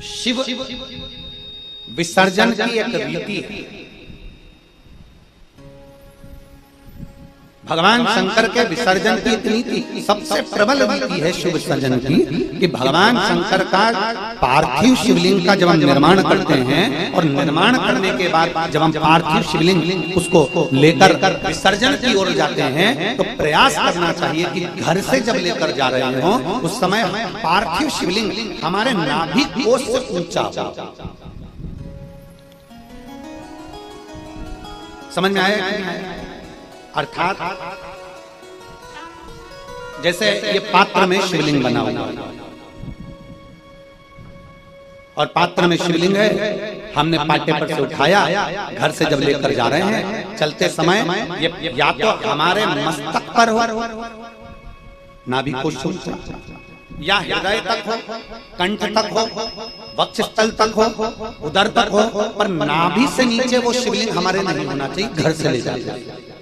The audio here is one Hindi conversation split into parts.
शिव विसर्जन की एक रीति है। भगवान शंकर के विसर्जन की इतनी थी, सबसे प्रबल रीति है शिव विसर्जन की कि भगवान शंकर का पार्थिव शिवलिंग का जब हम निर्माण करते हैं और निर्माण करने के बाद जब हम पार्थिव शिवलिंग उसको लेकर विसर्जन की ओर जाते हैं तो प्रयास करना चाहिए कि घर से जब लेकर जा रहे हो उस समय पार्थिव शिवलिंग हमारे नाभि कोश से ऊंचा हो। समझ में आया? अर्थात जैसे ये पात्र में शिवलिंग बना हुआ और पात्र में शिवलिंग है, हमने पाटे पर से उठाया, घर से जब लेकर जा रहे हैं चलते समय ये या तो हमारे मस्तक पर हो, नाभि कोश से या हृदय तक हो, कंठ तक हो, वक्षस्थल तक हो, उदर तक हो, पर नाभि से नीचे वो शिवलिंग हमारे नहीं होना चाहिए, घर से ले जाते।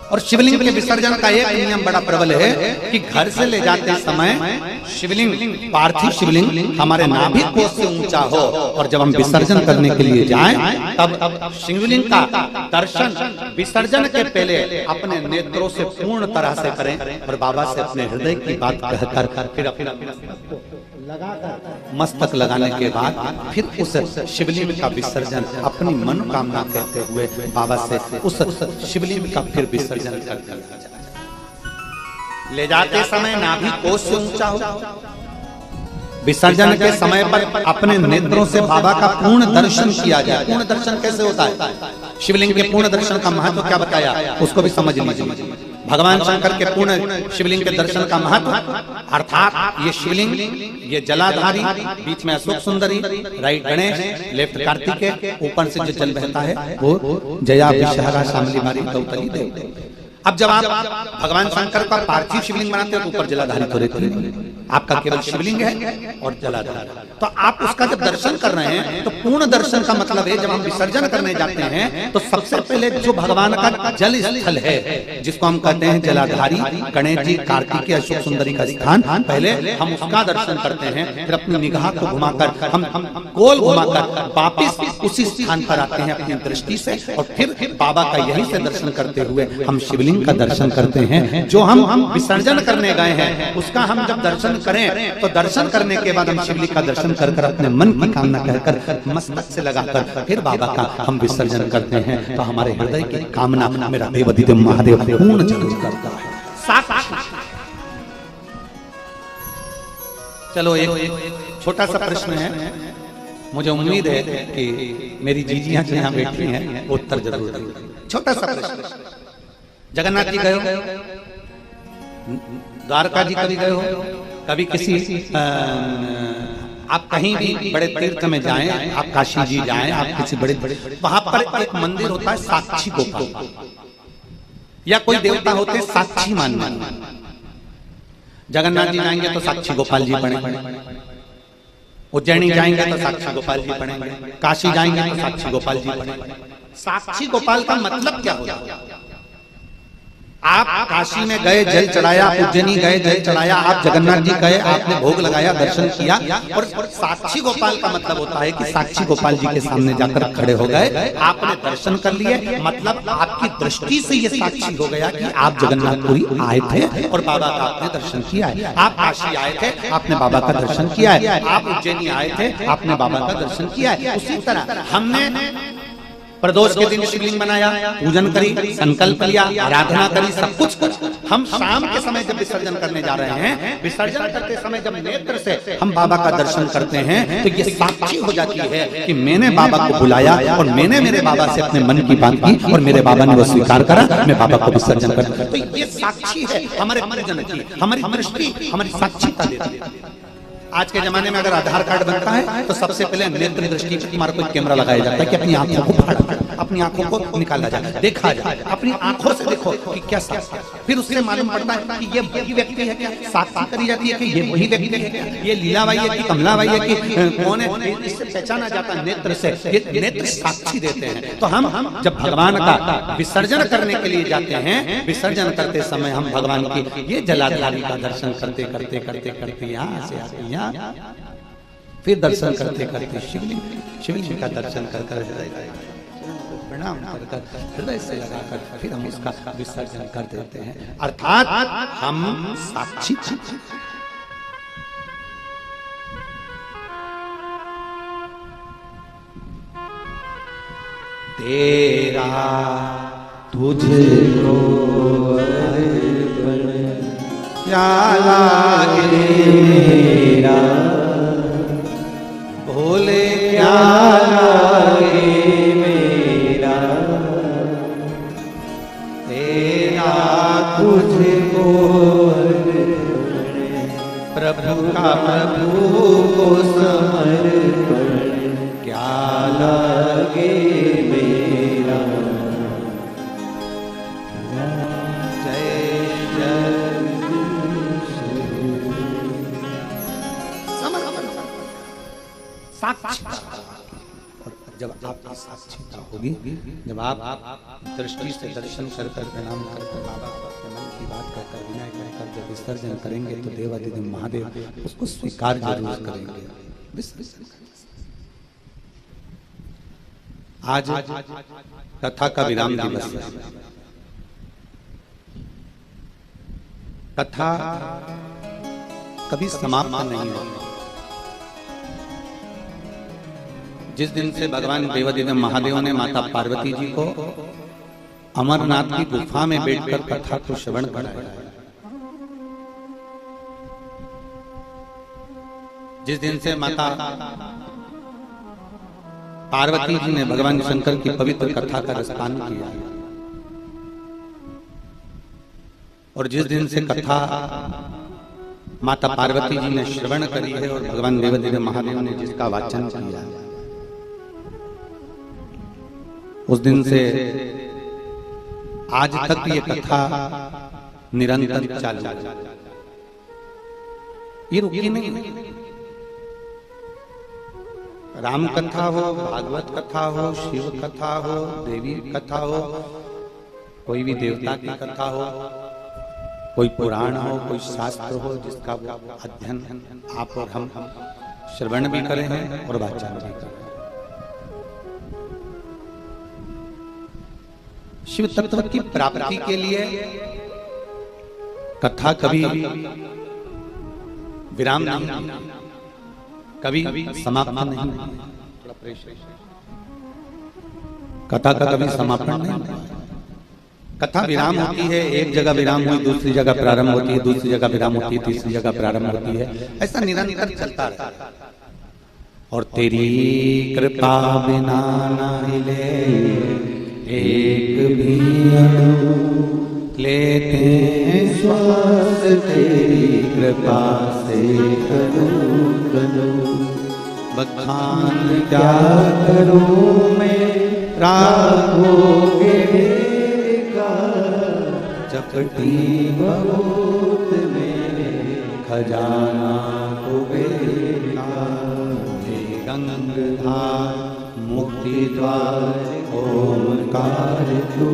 और शिवलिंग के विसर्जन का एक नियम बड़ा प्रबल है कि घर से ले जाते समय शिवलिंग, पार्थिव शिवलिंग हमारे नाभि कोश से ऊंचा हो और जब हम विसर्जन करने के लिए जाएं तब शिवलिंग का दर्शन विसर्जन के पहले अपने नेत्रों से पूर्ण तरह से करें और बाबा से अपने हृदय की बात कहकर फिर अपना मस्तक लगाने के बाद फिर उस शिवलिंग का विसर्जन अपनी मनोकामना कहते हुए बाबा से उस शिवलिंग का फिर विसर्जन कर ले जाते समय नाभि कोश से ऊंचा हो। विसर्जन के समय पर अपने नेत्रों से बाबा का पूर्ण दर्शन किया जाए। पूर्ण दर्शन कैसे होता है? शिवलिंग के पूर्ण दर्शन का महत्व क्या बताया उसको भी समझ लीजिए। भगवान शंकर के पूर्ण शिवलिंग के दर्शन का महत्व अर्थात ये शिवलिंग, ये जलाधारी, बीच में अशोक सुंदरी, राइट गणेश, लेफ्ट कार्तिकेय, ऊपर से जो जल बहता है वो जया विषहरा शामली मारी गौतली देव। अब जब आप भगवान शंकर का पार्थिव शिवलिंग बनाते हो तो ऊपर जलाधारी तो रहती है, आपका केवल शिवलिंग है और जलाधारी। तो आप उसका जब दर्शन कर रहे हैं तो पूर्ण दर्शन का मतलब है जब हम विसर्जन करने जाते हैं तो सबसे पहले जो भगवान का जल स्थल है जिसको हम कहते हैं जलाधारी, गणेश जी, कार्तिकेय, अशोक सुंदरी का स्थान, पहले हम उसका दर्शन करते हैं। फिर अपनी निगाह को घुमाकर हम गोल घुमाकर वापिस उसी स्थान पर आते हैं अपनी दृष्टि से और फिर बाबा का यहीं से दर्शन करते हुए हम शिवलिंग का दर्शन करते हैं। जो हम विसर्जन करने गए हैं उसका हम जब दर्शन करें तो दर्शन करने के बाद हम शिवलिंग का दर्शन कर अपने मन की कामना कहकर मस्तक से लगाकर फिर बाबा का हम विसर्जन करते हैं तो हमारे हृदय की कामना मेरा देवाधिदेव महादेव पूर्ण जरूर करता है। चलो एक छोटा सा प्रश्न है, मुझे उम्मीद है कि मेरी जीजियां जो यहाँ बैठी हैं उत्तर जरूर देंगी। छोटा सा प्रश्न, जगन्नाथ जी गए हो, द्वारका जी कभी गए हो, कभी किसी आप कहीं भी बड़े तीर्थ में जाएं, आप काशी जी जाएं, आप किसी बड़े वहां पर एक मंदिर होता है साक्षी गोपाल, या कोई देवता होते हैं साक्षी मानना। जगन्नाथ जी जाएंगे तो साक्षी गोपाल जी पढ़ेंगे, उज्जैनी जाएंगे तो साक्षी गोपाल जी पढ़ेंगे, काशी जाएंगे तो साक्षी गोपाल जी पढ़ेंगे। साक्षी गोपाल का मतलब क्या होता है? आप काशी में गए, जल चढ़ाया, उज्जैनी गए, जल चढ़ाया, आप जगन्नाथ जी गए, आपने भोग लगाया, दर्शन किया, और साक्षी गोपाल का मतलब होता है कि साक्षी गोपाल जी के सामने जाकर खड़े हो गए, आपने दर्शन कर लिए, मतलब आपकी दृष्टि से ये साक्षी हो गया कि आप जगन्नाथपुरी आए थे और बाबा का आपने दर्शन किया है। आप काशी आए थे, आपने बाबा का दर्शन किया है। आप उज्जैनी आए थे, आपने बाबा का दर्शन किया है। उसी तरह हमने प्रदोष के दिन शिवलिंग बनाया, पूजन करी, संकल्प लिया, आराधना करी, सब कुछ हम शाम के समय जब विसर्जन करने जा रहे हैं, विसर्जन करते समय जब नेत्र से हम बाबा का दर्शन करते हैं तो ये साक्षी हो जाती है कि मैंने बाबा को बुलाया और मैंने मेरे बाबा से अपने मन की बात की और मेरे बाबा ने वो स्वीकार करा, मैं बाबा को विसर्जन करता। तो ये साक्षी है हमारे पूजन की, हमारी दृष्टि हमारी साक्षीता देती है। आज के जमाने में अगर आधार कार्ड बनता है तो सबसे पहले नेत्र दृष्टि पर तुम्हारा कोई कैमरा लगाया जाता है कि अपनी आंखों को फाड़ा, अपनी आंखों को निकाला जाए, देखा जाए, अपनी आंखों से देखो कि क्या साक्षी, फिर उससे मालूम पड़ता है कि ये वही व्यक्ति है क्या, साक्षी करी जाती है कि ये वही व्यक्ति है, ये लीलाबाई है कि कमलाबाई है कि कौन है, इससे पहचाना जाता है नेत्र से। ये नेत्र साक्षी देते हैं। तो हम जब भगवान का विसर्जन करने के लिए जाते हैं, विसर्जन करते समय हम भगवान की ये जलाधारी का दर्शन करते करते करते करते यहाँ से आते यहाँ, फिर दर्शन करते करते शिवलिंग का दर्शन कर कर प्रणाम कर कर हृदय से लगाकर फिर हम उसका विसर्जन कर देते हैं। अर्थात हम साक्षी तेरा तुझको क्या लागे मेरा, भोले क्या लागे मेरा, तेरा तुझको प्रभु का प्रभु को समर्पण क्या लागे मेरा। जब आपकी साक्षीता होगी, जब आप दृष्टि से दर्शन कर कर प्रणाम कर कर बाबा अपने मन की बात कहकर विनय कहकर जब विसर्जन करेंगे तो देवादिदेव महादेव उसको स्वीकार जरूर करेंगे। आज कथा का विराम दिवस है। कथा कभी समाप्त नहीं होती। जिस दिन से भगवान देवादिदेव महादेव ने माता पार्वती जी को अमरनाथ की गुफा में बैठकर कथा को श्रवण कराया, जिस दिन से माता पार्वती जी ने भगवान शंकर की पवित्र कथा का रसपान किया, और जिस दिन से कथा माता पार्वती जी ने श्रवण करी है और भगवान देवादिदेव महादेव ने जिसका वाचन किया, उस दिन से आज तक ये कथा निरंतर चालू है। ये रुकी नहीं। राम कथा हो, भागवत कथा हो, शिव कथा हो, देवी कथा हो, कोई भी देवता की कथा हो, कोई पुराण हो, कोई शास्त्र हो, जिसका अध्ययन आप और हम श्रवण भी करें हैं और वाचन भी करें। शिव तत्व की प्राप्ति के लिए कथा कभी विराम नहीं, कभी समाप्त नहीं। कथा का कभी समापन नहीं। कथा विराम होती है, एक जगह विराम हुई, दूसरी जगह प्रारंभ होती है, दूसरी जगह विराम होती है, तीसरी जगह प्रारंभ होती है, ऐसा निरंतर चलता रहता है। और तेरी कृपा बिना ना हिले एक भी अणु, लेते हैं श्वास तेरी कृपा से करूं करूं, बखान क्या करूं मैं राघोगे का, चपटी बहुत में खजाना कुबेर का, हे गंगाधार मुक्ति द्वार ओमकार तू,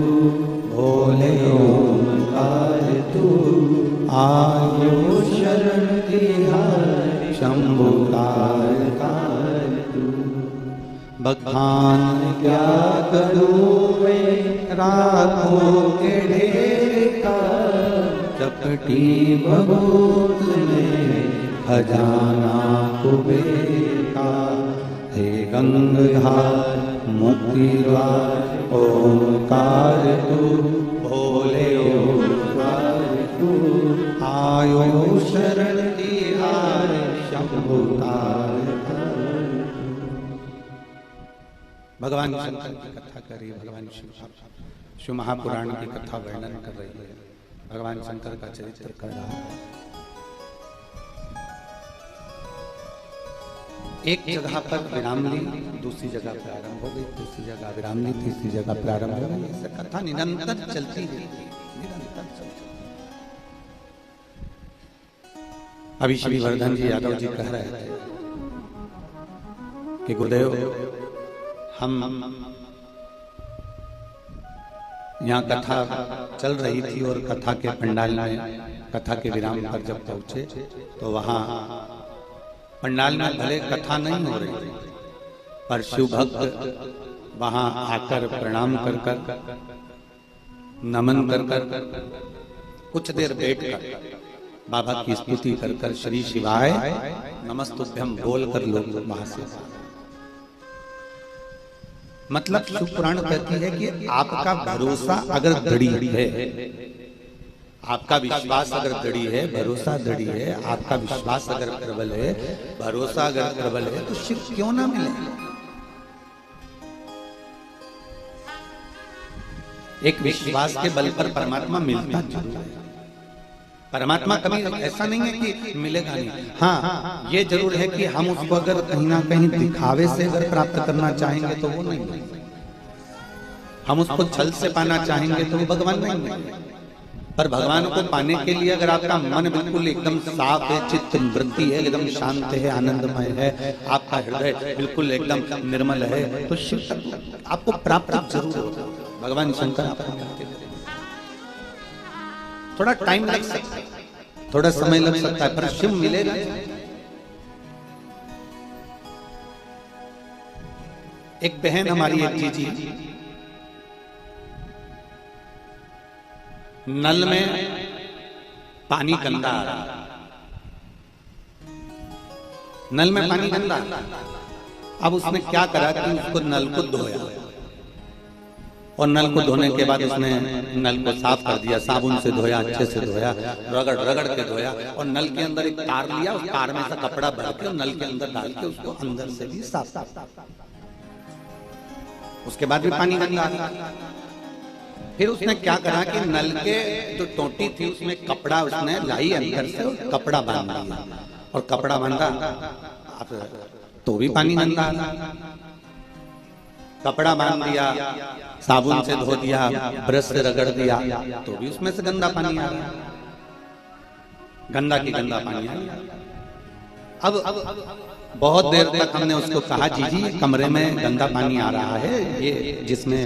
भोले ओमकार तू, आयो शरण तिहारी शंभुकार तू, बखान क्या करूं मैं राखों के ढेर का, चपटी बहुत में खजाना कुबेर का, हे गंगाधार मुक्ति द्वार ओमकार तू, भोले ओमकार तू, आयो शरण तिहारी शंभुकार। भगवान शंकर की कथा कर रही है, भगवान शिव महापुराण की कथा वर्णन कर रही है, भगवान शंकर का चरित्र कर रहा है। एक जगह पर विराम ली, दूसरी जगह प्रारंभ हो गई, दूसरी जगह विराम ली, तीसरी जगह प्रारंभ हो गई। ऐसे कथा निरंतर चलती है, निरंतर चलती। अभी श्री वर्धन जी यादव जी कह रहे थे कि गुरुदेव हम यहाँ कथा चल रही थी और कथा के पंडाल में, कथा के विराम पर जब पहुंचे तो वहां पंडाल में भले कथा नहीं हो रही थी, पर शिव भक्त वहां आकर प्रणाम कर कर, नमन कर कर, कुछ देर बैठकर बाबा की स्तुति कर कर, श्री शिवाय नमस्तुभ्यम बोल कर लोग वहां से, मतलब शिव पुराण कहती है कि आपका भरोसा अगर दृढ़ है, आपका विश्वास अगर दृढ़ है, भरोसा दृढ़ है, आपका विश्वास अगर प्रबल है, भरोसा अगर प्रबल है, तो शिव क्यों ना मिले। एक विश्वास के बल पर परमात्मा मिलता जरूर है। परमात्मा कभी ऐसा नहीं है कि मिलेगा नहीं। हाँ, ये जरूर है कि हम उसको अगर कहीं ना कहीं दिखावे से अगर प्राप्त करना चाहेंगे तो वो नहीं, हम उसको छल से पाना चाहेंगे तो वो भगवान नहीं। पर भगवान को पाने के लिए अगर आपका मन बिल्कुल एकदम साफ है, चित्त वृत्ति है, एकदम शांत है, आनंदमय है, आपका हृदय बिल्कुल एकदम निर्मल है, तो शिव आपको प्राप्त जरूर होगा। भगवान शंकर आपको मिलते हैं। थोड़ा टाइम लग सकता है, थोड़ा समय लग सकता है, पर शिव मिलेगा। एक बहन हमारी एक जीजी नल में पानी गंदा आ रहा, नल में पानी गंदा, अब उसने क्या करा कि उसको नल को धोया और नल को धोने के बाद उसने नल को साफ कर दिया, साबुन से धोया, अच्छे से धोया, रगड़ रगड़ के धोया और नल के अंदर एक तार लिया, उस तार में से कपड़ा भर के नल के अंदर डाल के उसको अंदर से भी साफ। उसके बाद भी पानी गंदा आ रहा। फिर उसने क्या करा कि नल के जो टोटी थी उसमें कपड़ा उसने लाई अंदर से, कपड़ा बांध दिया और कपड़ा बांधा तो भी पानी गंदा आ रहा। कपड़ा बांध दिया, साबुन से धो दिया, ब्रश से रगड़ दिया, तो भी उसमें से गंदा पानी आ रहा, गंदा की गंदा पानी आ रहा। अब बहुत देर तक हमने उसको कहा, जीजी कमरे में गंदा पानी आ रहा है, ये जिसमें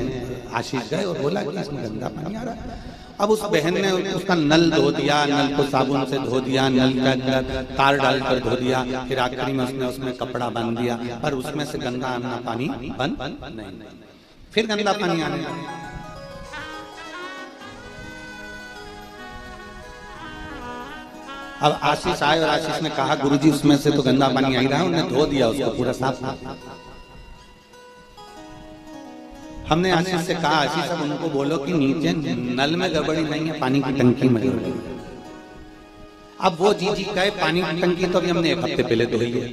आशीष गए और बोला कि इसमें गंदा पानी आ रहा है। अब उस बहन ने उसका नल धो दिया, नल को साबुन से धो दिया, नल का अंदर तार डालकर धो दिया, फिर आखिरी में उसने उसमें कपड़ा बांध दिया, पर उसमें से गंदा आना पानी बंद नहीं, फिर गंदा पानी आने लगा। अब आशीष आए और आशीष ने कहा, गुरुजी उसमें से तो गंदा पानी आ ही रहा है, उन्होंने धो दिया उसको पूरा साफ। हमने आशीष से कहा, आशीष अब उनको बोलो कि नीचे नल में गड़बड़ी नहीं है, पानी की टंकी में गड़बड़ी है। अब वो जी कहे पानी की टंकी तो अभी हमने एक हफ्ते पहले धोई है,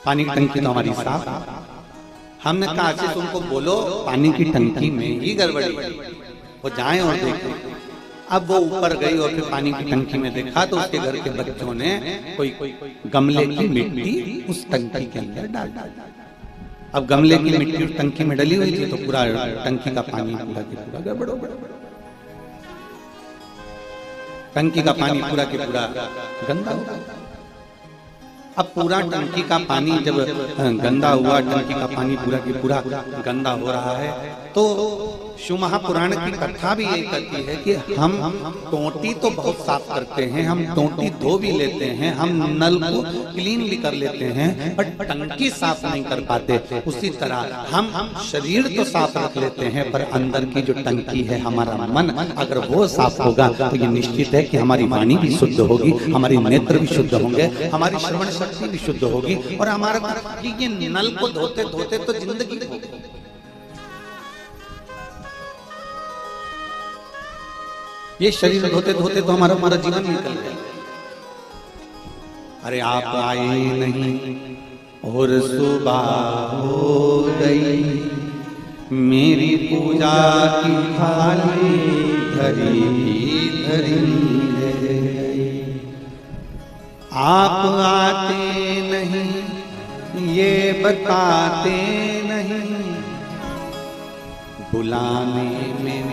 पानी की टंकी तो हमारी साफ। हमने कहा आशीष उनको बोलो पानी की टंकी में ही गड़बड़ी, वो जाएं और देखें। अब वो ऊपर गई और फिर पानी की टंकी में देखा तो उसके घर के बच्चों ने कोई गमले की मिट्टी उस टंकी के अंदर डाल। अब गमले की मिट्टी उस टंकी में डली हुई थी तो पूरा टंकी का पानी पूरा की पूरा गड़बड़ हो गया, टंकी का पानी पूरा की पूरा गंदा हो गया। अब पूरा टंकी का पानी जब गंदा हुआ, टंकी का पानी पूरा की पूरा गंदा हो रहा है, तो शिव महापुराण की कथा भी यही कहती है कि हम टोटी तो बहुत साफ करते हैं, हम टोटी धो भी लेते हैं, हम नल को क्लीन भी कर लेते हैं, पर टंकी साफ नहीं कर पाते। उसी तरह हम शरीर तो साफ रख लेते हैं, पर अंदर की जो टंकी है हमारा मन, अगर वो साफ होगा तो ये निश्चित है कि हमारी वाणी भी शुद्ध होगी, हमारी नेत्र भी शुद्ध होंगे, हमारी श्रवण शक्ति भी शुद्ध होगी, और हमारा ये नल को धोते धोते तो जिंदगी होगी। ये शरीर धोते धोते तो हमारा जीवन निकल गया। अरे आप आए नहीं और सुबह हो गई, मेरी पूजा की थाली धरी भी धरी है। आप आते नहीं ये बताते नहीं, बुलाने में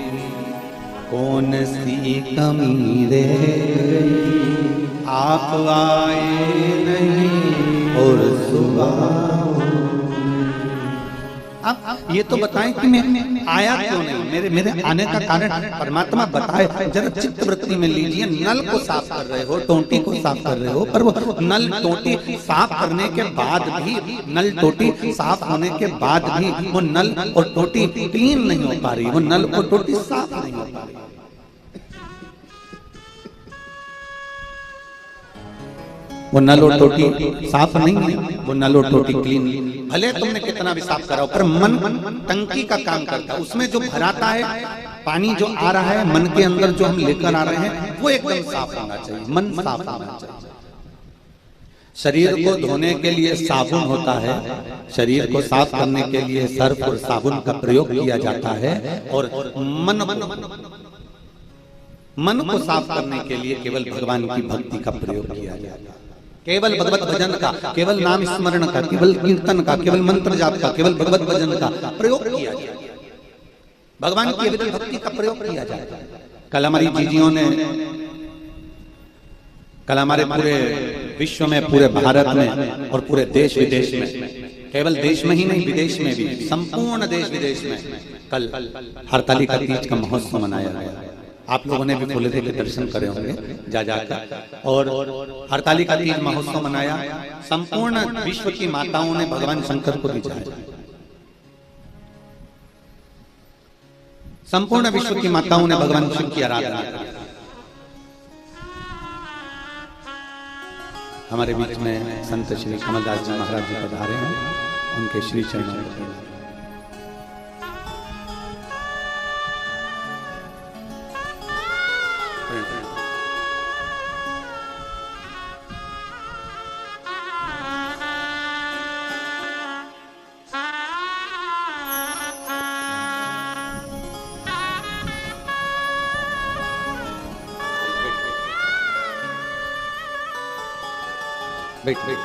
कौन सी कमी रह गई। आप आए नहीं और सुबह। अब ये तो बताएं कि मैं आया क्यों नहीं, मेरे आने का कारण परमात्मा बताए। जरा चित्त वृत्ति में लीजिए, नल को साफ कर रहे हो, टोंटी को साफ कर रहे हो, पर वो नल टोंटी साफ करने के बाद भी, नल टोंटी साफ होने के बाद भी वो नल और टोंटी क्लीन नहीं हो पा रही, वो नल और टोंटी साफ नहीं हो पा रही। वो नल और टोटी साफ नहीं है, वो नल और टोटी क्लीन। भले तुमने कितना भी साफ कराओ, पर मन टंकी का काम करता है। उसमें जो भराता है पानी, जो आ रहा है मन के अंदर, जो हम लेकर आ रहे हैं, वो एकदम साफ होना चाहिए, मन साफ होना चाहिए। शरीर को धोने के लिए साबुन होता है, शरीर को साफ करने के लिए सर्फ और साबुन का प्रयोग किया जाता है, और मन को साफ करने के लिए केवल भगवान की भक्ति का प्रयोग किया जाता है। केवल भगवत भजन का, केवल नाम स्मरण का, केवल कीर्तन का, केवल मंत्र जाप का, केवल भगवत भजन का प्रयोग किया जाए, भगवान की केवल भक्ति का प्रयोग किया जाए। कल हमारी जीजियों ने, कल हमारे पूरे विश्व में, पूरे भारत में और पूरे देश विदेश में, केवल देश में ही नहीं विदेश में भी, संपूर्ण देश विदेश में कल हरतालिका तीज का महोत्सव मनाया गया। आप लोगों ने भी फुलेदे के दर्शन करे होंगे जा जाकर, और हरतालिका तीज महोत्सव मनाया। संपूर्ण विश्व की माताओं ने भगवान शंकर को रिझाया, संपूर्ण विश्व की माताओं ने भगवान शिव की आराधना की। हमारे बीच में संत श्री कमलदास जी महाराज जी पधारे हैं, उनके श्री चरणों में बैठ बैठ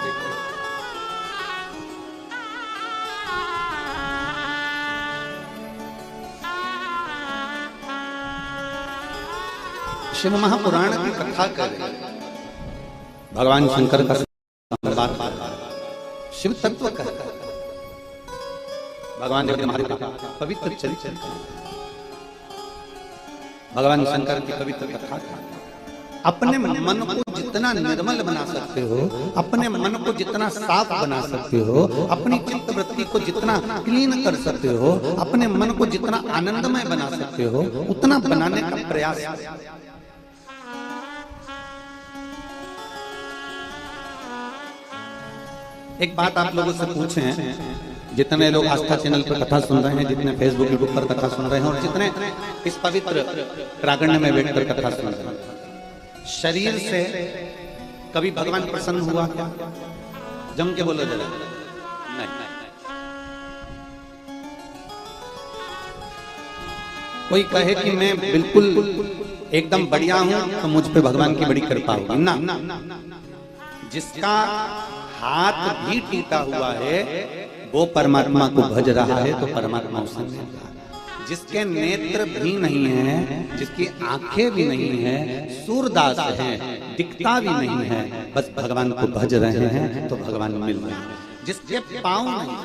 शिव महापुराण की कथा कर भगवान शंकर का शिव तत्व का, भगवान पवित्र चरित्र, भगवान शंकर की पवित्र कथा। अपने मन को जितना निर्मल बना सकते हो, अपने मन को जितना साफ बना सकते हो, अपनी चित्त वृत्ति को जितना क्लीन कर सकते हो, अपने मन को जितना आनंदमय बना सकते हो, उतना बनाने का प्रयास। एक बात आप लोगों से पूछें, जितने लोग आस्था चैनल पर कथा सुन रहे हैं, जितने फेसबुक यूट्यूब पर कथा सुन रहे हैं, और जितने इस पवित्र प्रांगण में बैठकर कथा सुन रहे हैं, शरीर से कभी भगवान प्रसन्न हुआ क्या? जम के बोलो जरा। नहीं। कोई कहे कि मैं बिल्कुल एकदम बढ़िया हूं तो मुझ पे भगवान की बड़ी कृपा होगी ना। जिसका हाथ भी टूटा हुआ है वो परमात्मा को भज रहा है तो परमात्मा उसे मिल रहा है। जिसके नेत्र भी नहीं है, जिसकी आंखें भी नहीं है, सूरदास है, दिखता भी नहीं है, बस भगवान को भज रहे हैं तो भगवान मिल रहे हैं। जिसके पांव नहीं,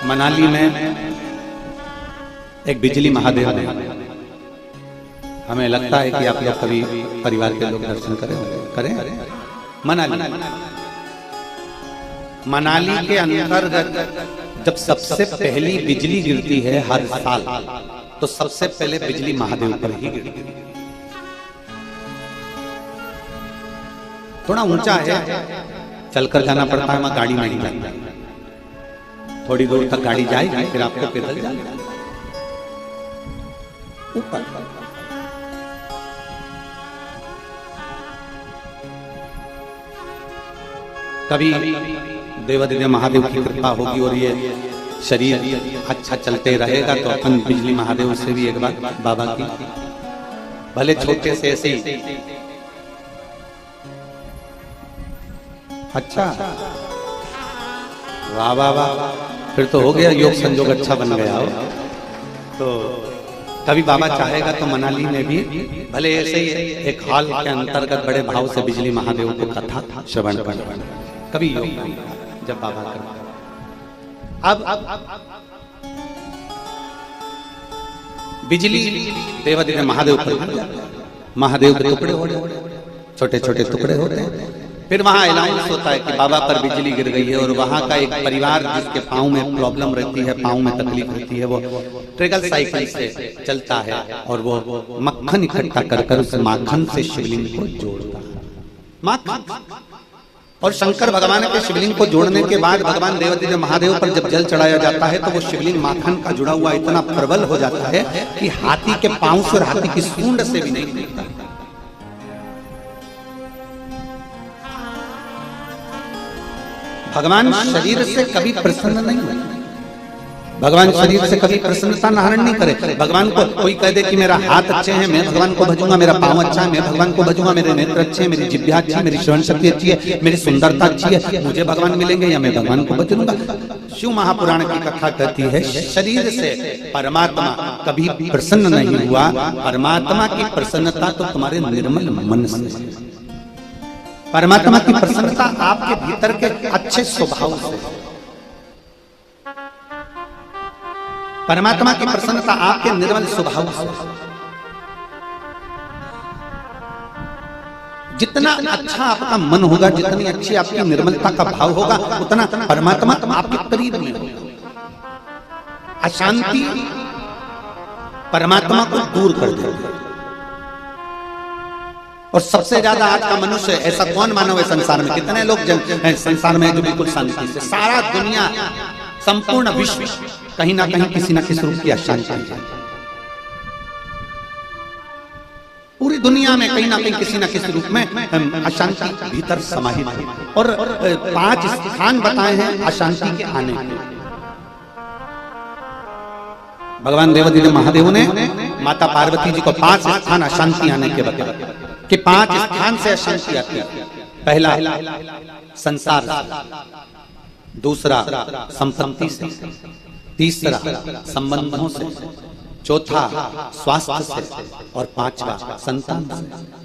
मनाली में एक बिजली महादेव है, हमें लगता है कि आप लोग कभी परिवार के लोग दर्शन करें। मनाली के अंतर्गत जब सबसे पहली बिजली गिरती है हर साल, तो सबसे पहले बिजली महादेव पर ही गिरती है। थोड़ा ऊंचा है, चलकर जाना पड़ता है, वहां गाड़ी नहीं जाती, थोड़ी दूर तक गाड़ी जाएगी, फिर आपको पैदल जाना ऊपर। कभी देवादिदेव महादेव की कृपा होगी और ये शरीर अच्छा चलते रहेगा तो अपन बिजली महादेव से भी एक बार बाबा की, भले छोटे से ऐसे ही अच्छा, वाह वाह वाह, फिर तो हो गया, योग संजोग अच्छा बन गया हो। तो कभी बाबा चाहेगा तो मनाली में भी भले ऐसे ही एक हॉल के अंतर्गत बड़े भाव से बिजली महादेव को कथा श्रवण कर, कभी योग जब बाबा कर। अब बिजली देवादिदेव महादेव पर, महादेव के टुकड़े छोटे छोटे टुकड़े होते हैं। फिर वहां अनाउंस होता है कि बाबा पर बिजली गिर गई है, और वहां का एक परिवार जिसके पाँव में प्रॉब्लम रहती है, पाँव में तकलीफ रहती है, वो ट्रेगल साइकिल से चलता है और वो मक्खन इकट्ठा कर कर उस माखन से शिवलिंग को जोड़ता है। माखन, और शंकर भगवान के शिवलिंग को जोड़ने के बाद भगवान देवादिदेव महादेव पर जब जल चढ़ाया जाता है तो वो शिवलिंग माखन का जुड़ा हुआ इतना प्रबल हो जाता है कि हाथी के पांव से और हाथी की सूंड से भी नहीं मिलता। भगवान शरीर से कभी प्रसन्न नहीं होते, भगवान शरीर से कभी प्रसन्नता धारण नहीं करे। भगवान को कोई कह दे कि मेरा हाथ अच्छे हैं, मैं भगवान को भजूंगा, मेरा पाँव अच्छा है, मैं भगवान को भजूंगा, मेरे नेत्र अच्छे हैं, मेरी जिह्वा अच्छी है, मेरी श्रवण शक्ति अच्छी है, मेरी सुंदरता अच्छी है, मुझे भगवान मिलेंगे या मैं भगवान को भजूंगा। शिव महापुराण की कथा कहती है शरीर से परमात्मा कभी प्रसन्न नहीं हुआ, परमात्मा की प्रसन्नता तो तुम्हारे निर्मल मन से, परमात्मा की प्रसन्नता आपके भीतर के अच्छे स्वभाव से, परमात्मा की प्रसन्नता आपके निर्मल स्वभाव से। जितना अच्छा आपका मन होगा, जितनी अच्छी आपकी निर्मलता का भाव होगा, उतना परमात्मा आपके करीब में होगा। अशांति परमात्मा को दूर कर देगी। और सबसे ज्यादा आज का मनुष्य, ऐसा कौन मानव है संसार में, कितने लोग संसार में जो बिल्कुल शांति से, सारा दुनिया संपूर्ण विश्व कहीं ना कहीं किसी ना किसी रूप की अशांति है। पूरी दुनिया में कहीं ना कहीं किसी ना किसी रूप में अशांति भीतर समाहित है। और 5 स्थान बताए हैं अशांति के आने के। भगवान देवादिदेव महादेव ने माता पार्वती जी को 5 स्थान अशांति आने के बताया कि 5 स्थान से अशांति आती है। पहला संसार, दूसरा संपत्ति से, तीसरा संबंधों से, चौथा स्वास्थ्य से, और 5वां संतान से।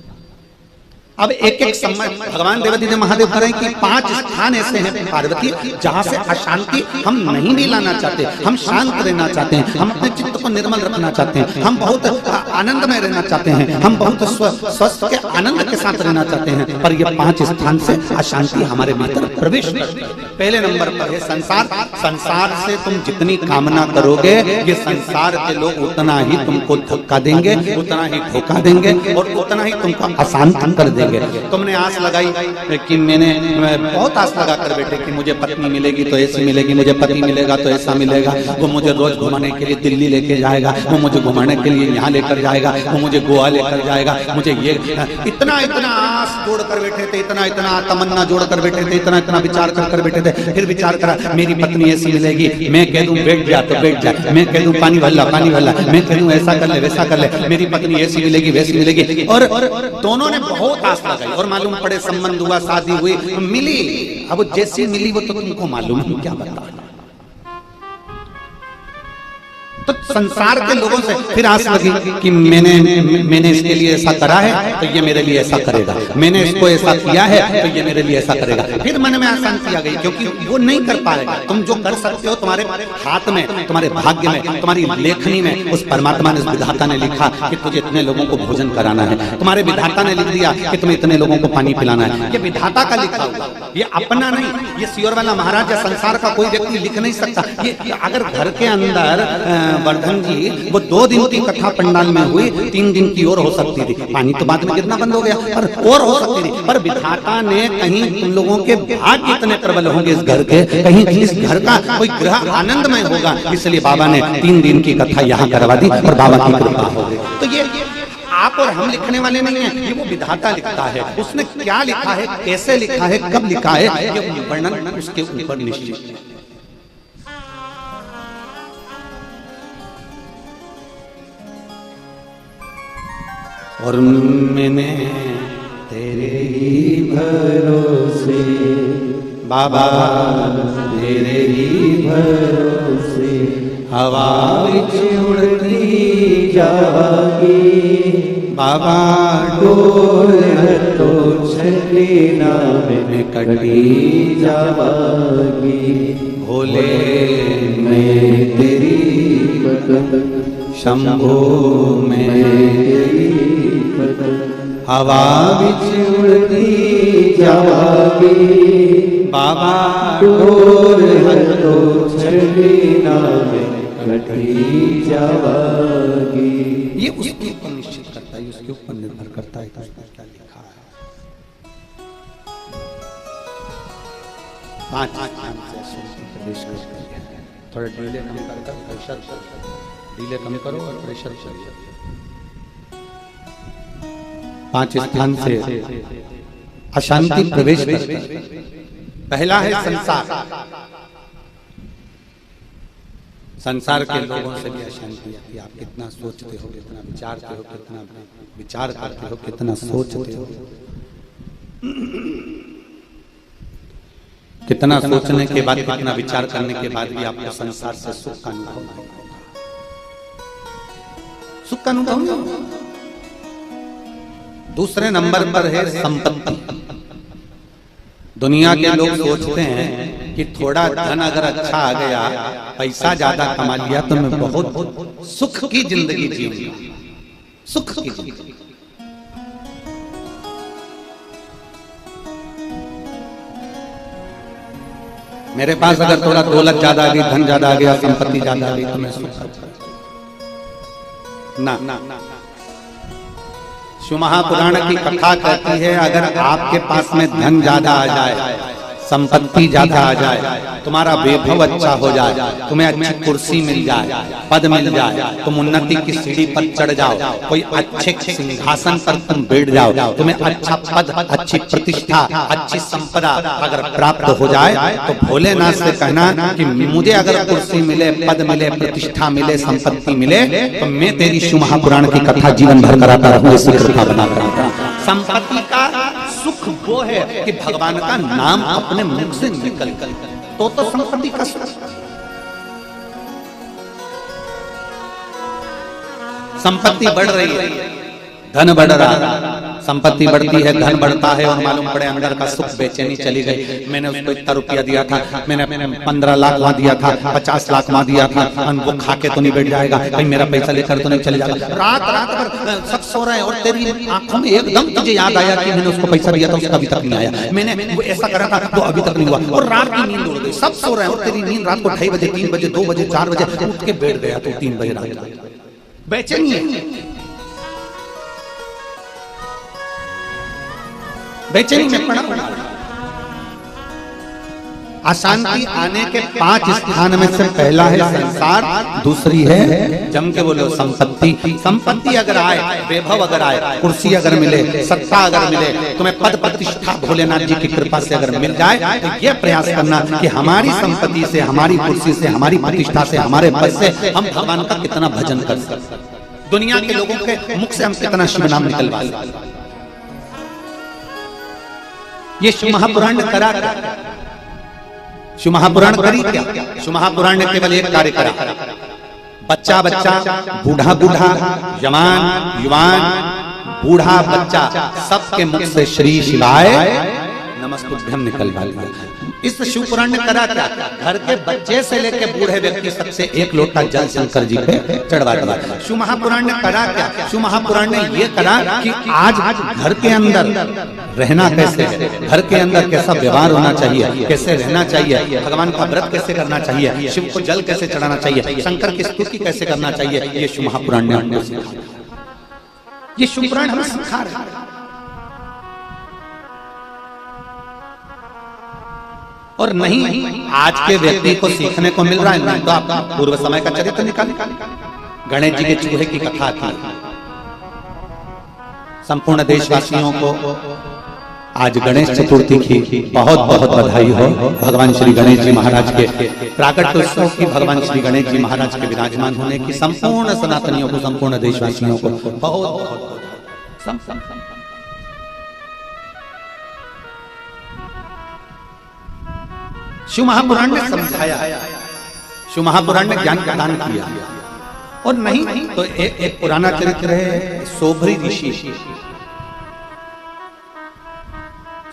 अब एक एक समय भगवान देवादिदेव महादेव कह रहे हैं कि 5 स्थान ऐसे हैं पार्वती जहां से अशांति हम नहीं भी लाना चाहते, हम शांत रहना चाहते हैं, हम अपने चित्त को निर्मल रखना चाहते हैं, हम बहुत आनंद में रहना चाहते हैं, हम बहुत स्वस्थ के आनंद के साथ रहना चाहते हैं, पर ये 5 स्थान से अशांति हमारे भीतर प्रवेश करती है। पहले नंबर पर है संसार। संसार से तुम जितनी कामना करोगे, ये संसार के लोग उतना ही तुमको धक्का देंगे, उतना ही धोखा देंगे, और उतना ही तुमको अशांत कर देंगे। तुमने आस लगाई कि मैं बहुत आस लगा कर बैठे कि मुझे पत्नी मिलेगी तो ऐसी मिलेगी, मुझे पति मिलेगा तो ऐसा मिलेगा, वो मुझे रोज घुमाने के लिए दिल्ली लेके जाएगा, वो मुझे घुमाने के लिए यहाँ लेकर जाएगा, वो मुझे गोवा लेकर जाएगा, मुझे ये इतना इतना आस जोड़ कर बैठे थे, इतना इतना तमन्ना जोड़ कर बैठे थे, इतना इतना विचार कर बैठे थे। फिर विचार करा मेरी पत्नी ऐसी मिलेगी, मैं कह दूं बैठ जा तो बैठ जाए, मैं कह दूं पानी भल्ला, मैं कह दूं ऐसा कर ले वैसा कर ले, मेरी पत्नी ऐसी मिलेगी वैसी मिलेगी। और दोनों ने बहुत आस लगाई, और मालूम पड़े संबंध हुआ, शादी हुई, मिली। अब जैसी मिली वो तो तुमको मालूम है, क्या बता। तो संसार के लोगों से फिर आस लगी कि मैंने इसके लिए ऐसा करा है तो ये मेरे लिए ऐसा करेगा, मैंने इसको ऐसा किया है तो ये मेरे लिए ऐसा करेगा। फिर मन में अशांति आ गई, क्योंकि वो नहीं कर पाएगा। तुम जो कर सकते हो तुम्हारे हाथ में, तुम्हारे भाग्य में, तुम्हारी लेखनी में उस परमात्मा ने, उस विधाता ने लिखा कि तुझे इतने लोगों को भोजन कराना है, तुम्हारे विधाता ने लिख दिया कि तुम्हें इतने लोगों को पानी पिलाना है। ये विधाता का लिखा हुआ, ये अपना नहीं, ये सियोर वाला महाराज या संसार का कोई व्यक्ति लिख नहीं सकता। ये अगर घर के अंदर वर्धन जी वो 2 दिन की कथा पंडाल में हुई, 3 दिन की और हो सकती थी, पानी तो बाद में गिरना बंद हो गया, पर और हो सकती थी। पर विधाता ने कहीं तुम लोगों के भाग्य इतने प्रबल होंगे इस घर के, कहीं इस घर का कोई ग्रह आनंदमय होगा, इसलिए बाबा ने 3 दिन की कथा यहाँ करवा दी और बाबा की कृपा हो गई। तो ये आप और हम लिखने वाले नहीं हैं, ये वो विधाता लिखता है। उसने क्या लिखा है, कैसे लिखा है, कब लिखा है, ये वर्णन उसके ऊपर निश्चित है। और मैंने तेरे ही भरोसे बाबा तेरे ही भरोसे हवा विच उड़ती जागी, बाबा डोर तो छली नाम में कटी जागी। भोले मैं तेरी बदन, शंभो मैं तेरी बदन, हवा विच उड़ती जागी, बाबा डोर तो छली नाम में कटी जागी। ये उसके ऊपर निश्चित करता है, उसके ऊपर निर्भर करता है कि उसने क्या लिखा है। 5 से प्रवेश करते हैं। थोड़ा डीले कम कर, प्रेशर डीले कम करो और प्रेशर करिए। 5 स्थान से अशांति प्रवेश करती है। पहला है संसार। संसार के लोगों से भी अशांति आती है। आप कितना सोचते हो, कितना विचारते हो, कितना विचार करते हो, कितना सोचते हो, कितना सोचने के बाद, कितना विचार करने के बाद भी आपको संसार से सुख का अनुभव नहीं होगा। सुख का अनुभव नहीं होगा। दूसरे नंबर पर है संपत्ति। दुनिया के लोग सोचते हैं कि थोड़ा धन अगर अच्छा आ गया, पैसा ज्यादा कमा लिया तो मैं बहुत सुख की जिंदगी जीऊंगा, सुख की जिंदगी। मेरे पास अगर थोड़ा दौलत ज्यादा आ गई, धन ज्यादा आ गया, संपत्ति ज्यादा आ गई तो मैं सुख ना। शिव महापुराण की कथा कहती है अगर आपके पास में धन ज्यादा आ जाए, संपत्ति ज्यादा आ जाए, तुम्हारा वैभव अच्छा हो जाए, तुम्हें अच्छी कुर्सी मिल जाए, पद मिल जाए, तुम उन्नति की सीढ़ी पर चढ़ जाओ, कोई अच्छे सिंहासन पर तुम बैठ जाओ, तुम्हें अच्छा पद, अच्छी प्रतिष्ठा, अच्छी संपदा अगर प्राप्त हो जाए तो भोलेनाथ से कहना कि मुझे अगर कुर्सी मिले, पद मिले, प्रतिष्ठा मिले, संपत्ति मिले तो मैं तेरी शिव महापुराण की कथा जीवन भर कराता रहूं, इसी कृपा बनाता रहूं। संपत्ति का सुख वो है कि भगवान का नाम अपने मुख से निकल तो संपत्ति का सुख। संपत्ति बढ़ रही है, धन बढ़ रहा है, संपत्ति बढ़ती है, धन बढ़ता है और मालूम पड़े अंदर का सुख बेचैनी चली गई। मैंने उसको इतना रुपया दिया था, मैंने 15 लाख वहां दिया था, 50 लाख वहां दिया था, वो खा के तो नहीं बैठ जाएगा, कहीं मेरा पैसा लेकर तो नहीं चले जाएगा। रात रात भर सब सो रहे हैं और तेरी आंखों में एकदम तुझे याद आया कि मैंने उसको पैसा दिया था, उसका अभी तक नहीं आया, मैंने वो ऐसा करा था तो अभी तक नहीं हुआ, और रात की नींद उड़ गई। सब सो रहे हैं और तेरी नींद रात को 2:30 बजे, 3 बजे, 2 बजे, 4 बजे उठ के बैठ गया तो 3 बजे रात बेचैनी है। बेचैनी में पड़ा। अशांति आने के 5 स्थान में से पहला है संसार, दूसरी है जम के बोलो संपत्ति। संपत्ति अगर आए, वैभव अगर आए, कुर्सी अगर मिले, सत्ता अगर मिले, तुम्हें पद प्रतिष्ठा भोलेनाथ जी की कृपा से अगर मिल जाए तो यह प्रयास करना कि हमारी संपत्ति से, हमारी कुर्सी से, हमारी प्रतिष्ठा से, हमारे पद से हम भगवान का कितना भजन कर सकते, दुनिया के लोगों के मुख से हम कितना शिव नाम निकलवा सकते। ये शिव महापुराण ने करा क्या? शिव महापुराण करी क्या? शिव महापुराण ने केवल एक कार्य करा, बच्चा बच्चा, बूढ़ा बूढ़ा, जवान युवान, बूढ़ा बच्चा सबके मुख से श्री शिवाय नमस्तुभ्यम निकलवा लिया। इस शिव पुराण ने करा क्या? घर के बच्चे से लेकर बूढ़े व्यक्ति सबसे 1 लोटा जल शंकर जी पे चढ़वा दिया। शिव महापुराण ने करा क्या? शिव महापुराण ने ये करा कि आज घर के अंदर रहना कैसे है, घर के अंदर कैसा व्यवहार होना चाहिए, कैसे रहना चाहिए, भगवान का व्रत कैसे करना चाहिए, शिव को जल कैसे चढ़ाना चाहिए, शंकर की स्तुति कैसे करना चाहिए, ये शिव महापुराण ने हमको सिखाया। ये शिव पुराण हमें सिखा रहा है। और नहीं आज के व्यक्ति को सीखने को मिल रहा है, नहीं तो आप पूर्व समय का चरित्र निकाल। गणेश जी के चूहे की कथा थी। संपूर्ण देशवासियों को आज गणेश चतुर्थी की बहुत बहुत बधाई हो। भगवान श्री गणेश जी महाराज के प्राकट्य उत्सव की, भगवान श्री गणेश जी महाराज के विराजमान होने की संपूर्ण सनातनियों को, संपूर्ण देशवासियों को बहुत बहुत शिव महापुराण ने समझाया, शिव महापुराण ने ज्ञान प्रदान किया। और नहीं तो एक पुराना चरित्र है सोभरी ऋषि,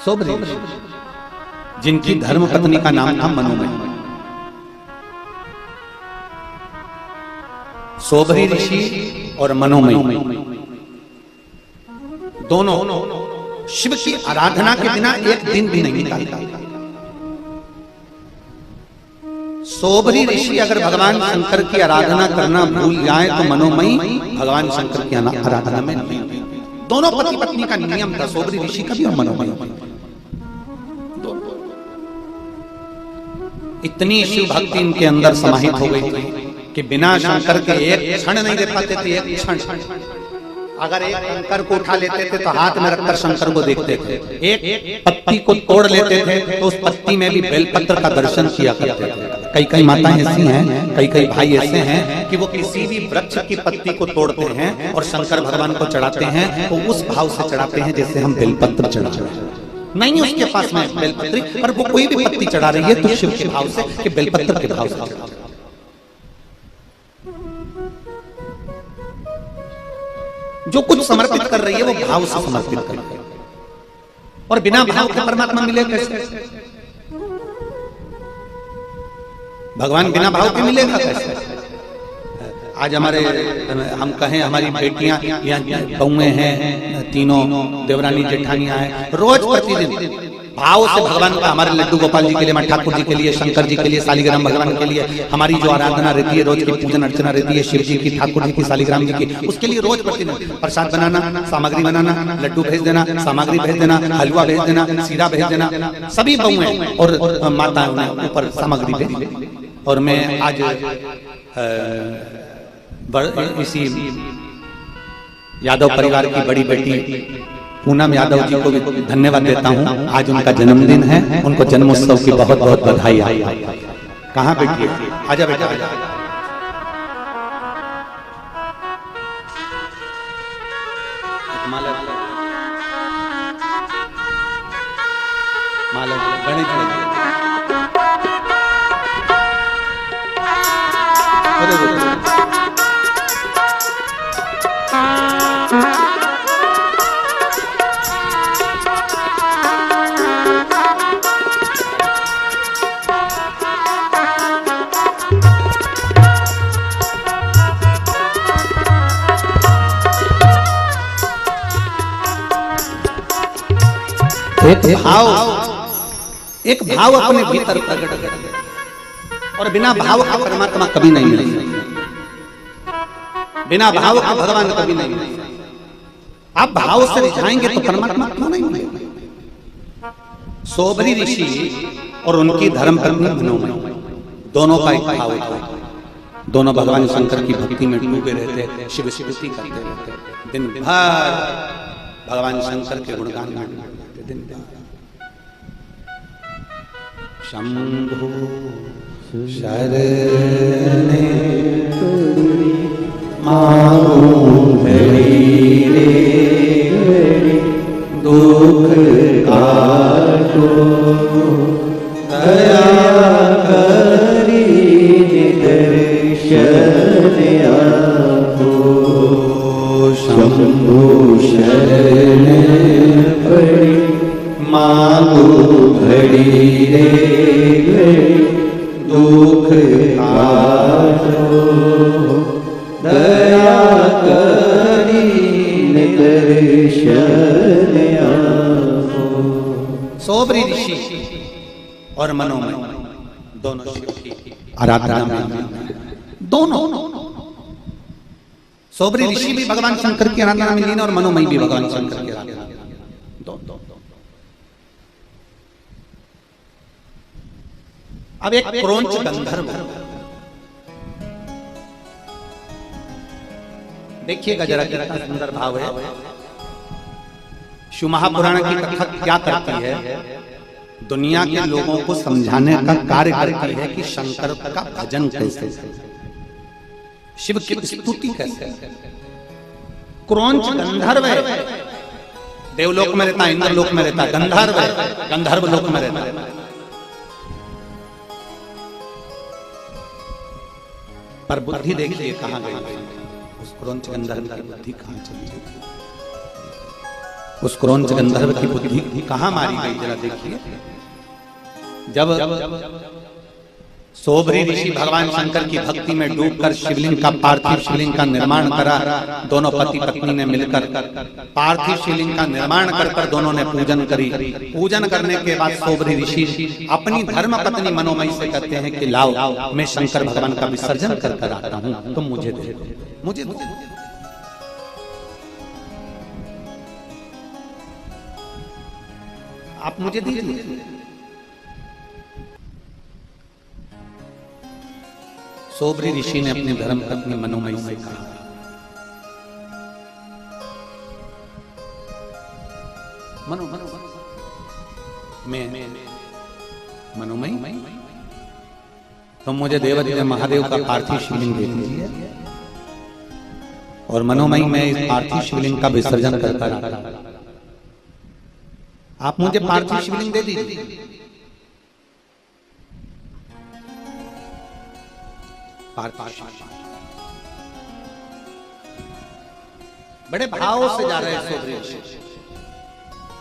सोभरी ऋषि जिनकी धर्म पत्नी का नाम था मनोमयी। सोभरी ऋषि और मनोमयी दोनों शिव की आराधना के बिना एक दिन भी नहीं निकालता। सोभरी ऋषि अगर भगवान शंकर की आराधना करना भूल जाए तो मनोमयी भगवान शंकर की आराधना में नहीं। दोनों पति पत्नी का नियम था, सोभरी ऋषि का भी और मनोमयी। इतनी शिव भक्ति इनके अंदर समाहित हो गई थी कि बिना शंकर के एक क्षण नहीं दे पाते थे। एक क्षण अगर एक कंकर को उठा लेते थे तो हाथ में रखकर शंकर को देखते थे, एक पत्ती को तोड़ लेते थे तो उस पत्ती में भी बेलपत्र का दर्शन किया करते थे। कई कई माताएं ऐसी हैं, कई कई भाई ऐसे हैं कि वो किसी भी वृक्ष की पत्ती को तोड़ते हैं और शंकर भगवान को चढ़ाते हैं तो उस भाव से चढ़ाते हैं जैसे हम बेलपत्र चढ़ाते हैं। नहीं उसके पास में बेलपत्री, पर वो कोई भी पत्ती चढ़ा रही है तो शिव के भाव से कि बेलपत्र के भाव से। जो कुछ समर्पित कर रही है वो भाव से समर्पित कर रही है, और बिना भाव के परमात्मा मिले कैसे? भगवान बिना भाव के मिलेगा कैसे? आज हमारे हम कहें हमारी बेटियां यहाँ बहुएं हैं, तीनों देवरानी जेठानियां हैं, रोज प्रतिदिन भाव से भगवान का, हमारे लड्डू गोपाल जी के लिए, ठाकुर जी के लिए, शंकर जी के लिए, शालिग्राम भगवान के लिए हमारी जो आराधना रहती है, रोज की पूजन अर्चना रहती है, शिव जी की, ठाकुर जी की, शालिग्राम जी की, उसके लिए रोज प्रतिदिन प्रसाद बनाना, सामग्री बनाना, लड्डू भेज देना, सामग्री भेज देना, हलवा भेज देना, सीधा भेज देना, सभी बहुएं और माता ऊपर सामग्री भेज। और मैं आज इसी यादव परिवार की बड़ी बेटी पूनम यादव जी को भी धन्यवाद देता हूं। आज उनका जन्मदिन है, उनको जन्मोत्सव की बहुत बहुत बधाई। कहाँ बैठी है? आजा बेटा आजा। माला माला गणेश जी एक भाव अपने भीतर प्रकट कर, और बिना भाव का परमात्मा कभी नहीं मिलेगा, बिना भाव का भगवान कभी नहीं मिलेगा। आप भाव से रिझाएंगे तो परमात्मा क्यों नहीं मिलेगा? सोभरी ऋषि और उनकी धर्म पत्नी मनोमयी दोनों का एक भाव था। दोनों भगवान शंकर की भक्ति में डूबे रहते, शिव स्तुति करते रहते, दिन भर भगवान शंकर के गुणगान में दिन भर। शंभो शरणे मांगू हरि रे दुख काटो दया करी दर्शन आपो। शंभो शरणे पड़ी मांगू घड़ी रे दुख काटो दया करी दर्शन आपो। सोभरी ऋषि और मनोमयी दोनों शिव की आराधना में, दोनों सोभरी ऋषि भी भगवान शंकर की आराधना में लीन और मनोमयी भी भगवान शंकर की आराधना में। अब एक क्रोंच गंधर्व, देखिएगा जरा कितना सुंदर भाव है। शिव महापुराण की कथा क्या करती है? दुनिया के लोगों को समझाने का कार्य करती है कि शंकर का भजन कैसे, शिव की स्तुति कैसे। क्रोंच गंधर्व है, देवलोक में रहता, इंद्रलोक में रहता, गंधर्व है, गंधर्व लोक में रहता है। पर बुद्धि देखिए कहाँ गई, उस क्रौंच गंधर्व की बुद्धि कहाँ चली गई, उस क्रौंच गंधर्व की बुद्धि कहाँ मारी गई जरा देखिए। जब सोबरी ऋषि भगवान शंकर की भक्ति में डूबकर शिवलिंग का पार्थिव शिवलिंग का निर्माण करा, दोनों पति पत्नी ने मिलकर पार्थिव शिवलिंग का निर्माण कर दोनों ने पूजन करी। पूजन करने के बाद सोबरी ऋषि अपनी धर्म पत्नी मनोमयी से कहते हैं कि लाओ मैं शंकर भगवान का विसर्जन कर आता हूं, तुम मुझे दे दो, मुझे दो। आप मुझे दीजिए। सोबरी ऋषि ने अपनी धर्म पत्नी मनोमयी से कहा, मनोमयी तुम मुझे देवदेव महादेव का पार्थिव शिवलिंग दे दीजिए और मनोमयी मैं इस पार्थिव शिवलिंग का विसर्जन करता रहता। आप मुझे पार्थिव शिवलिंग दे दीजिए। बड़े भाव से जा रहे हैं सोबरी ऋषि,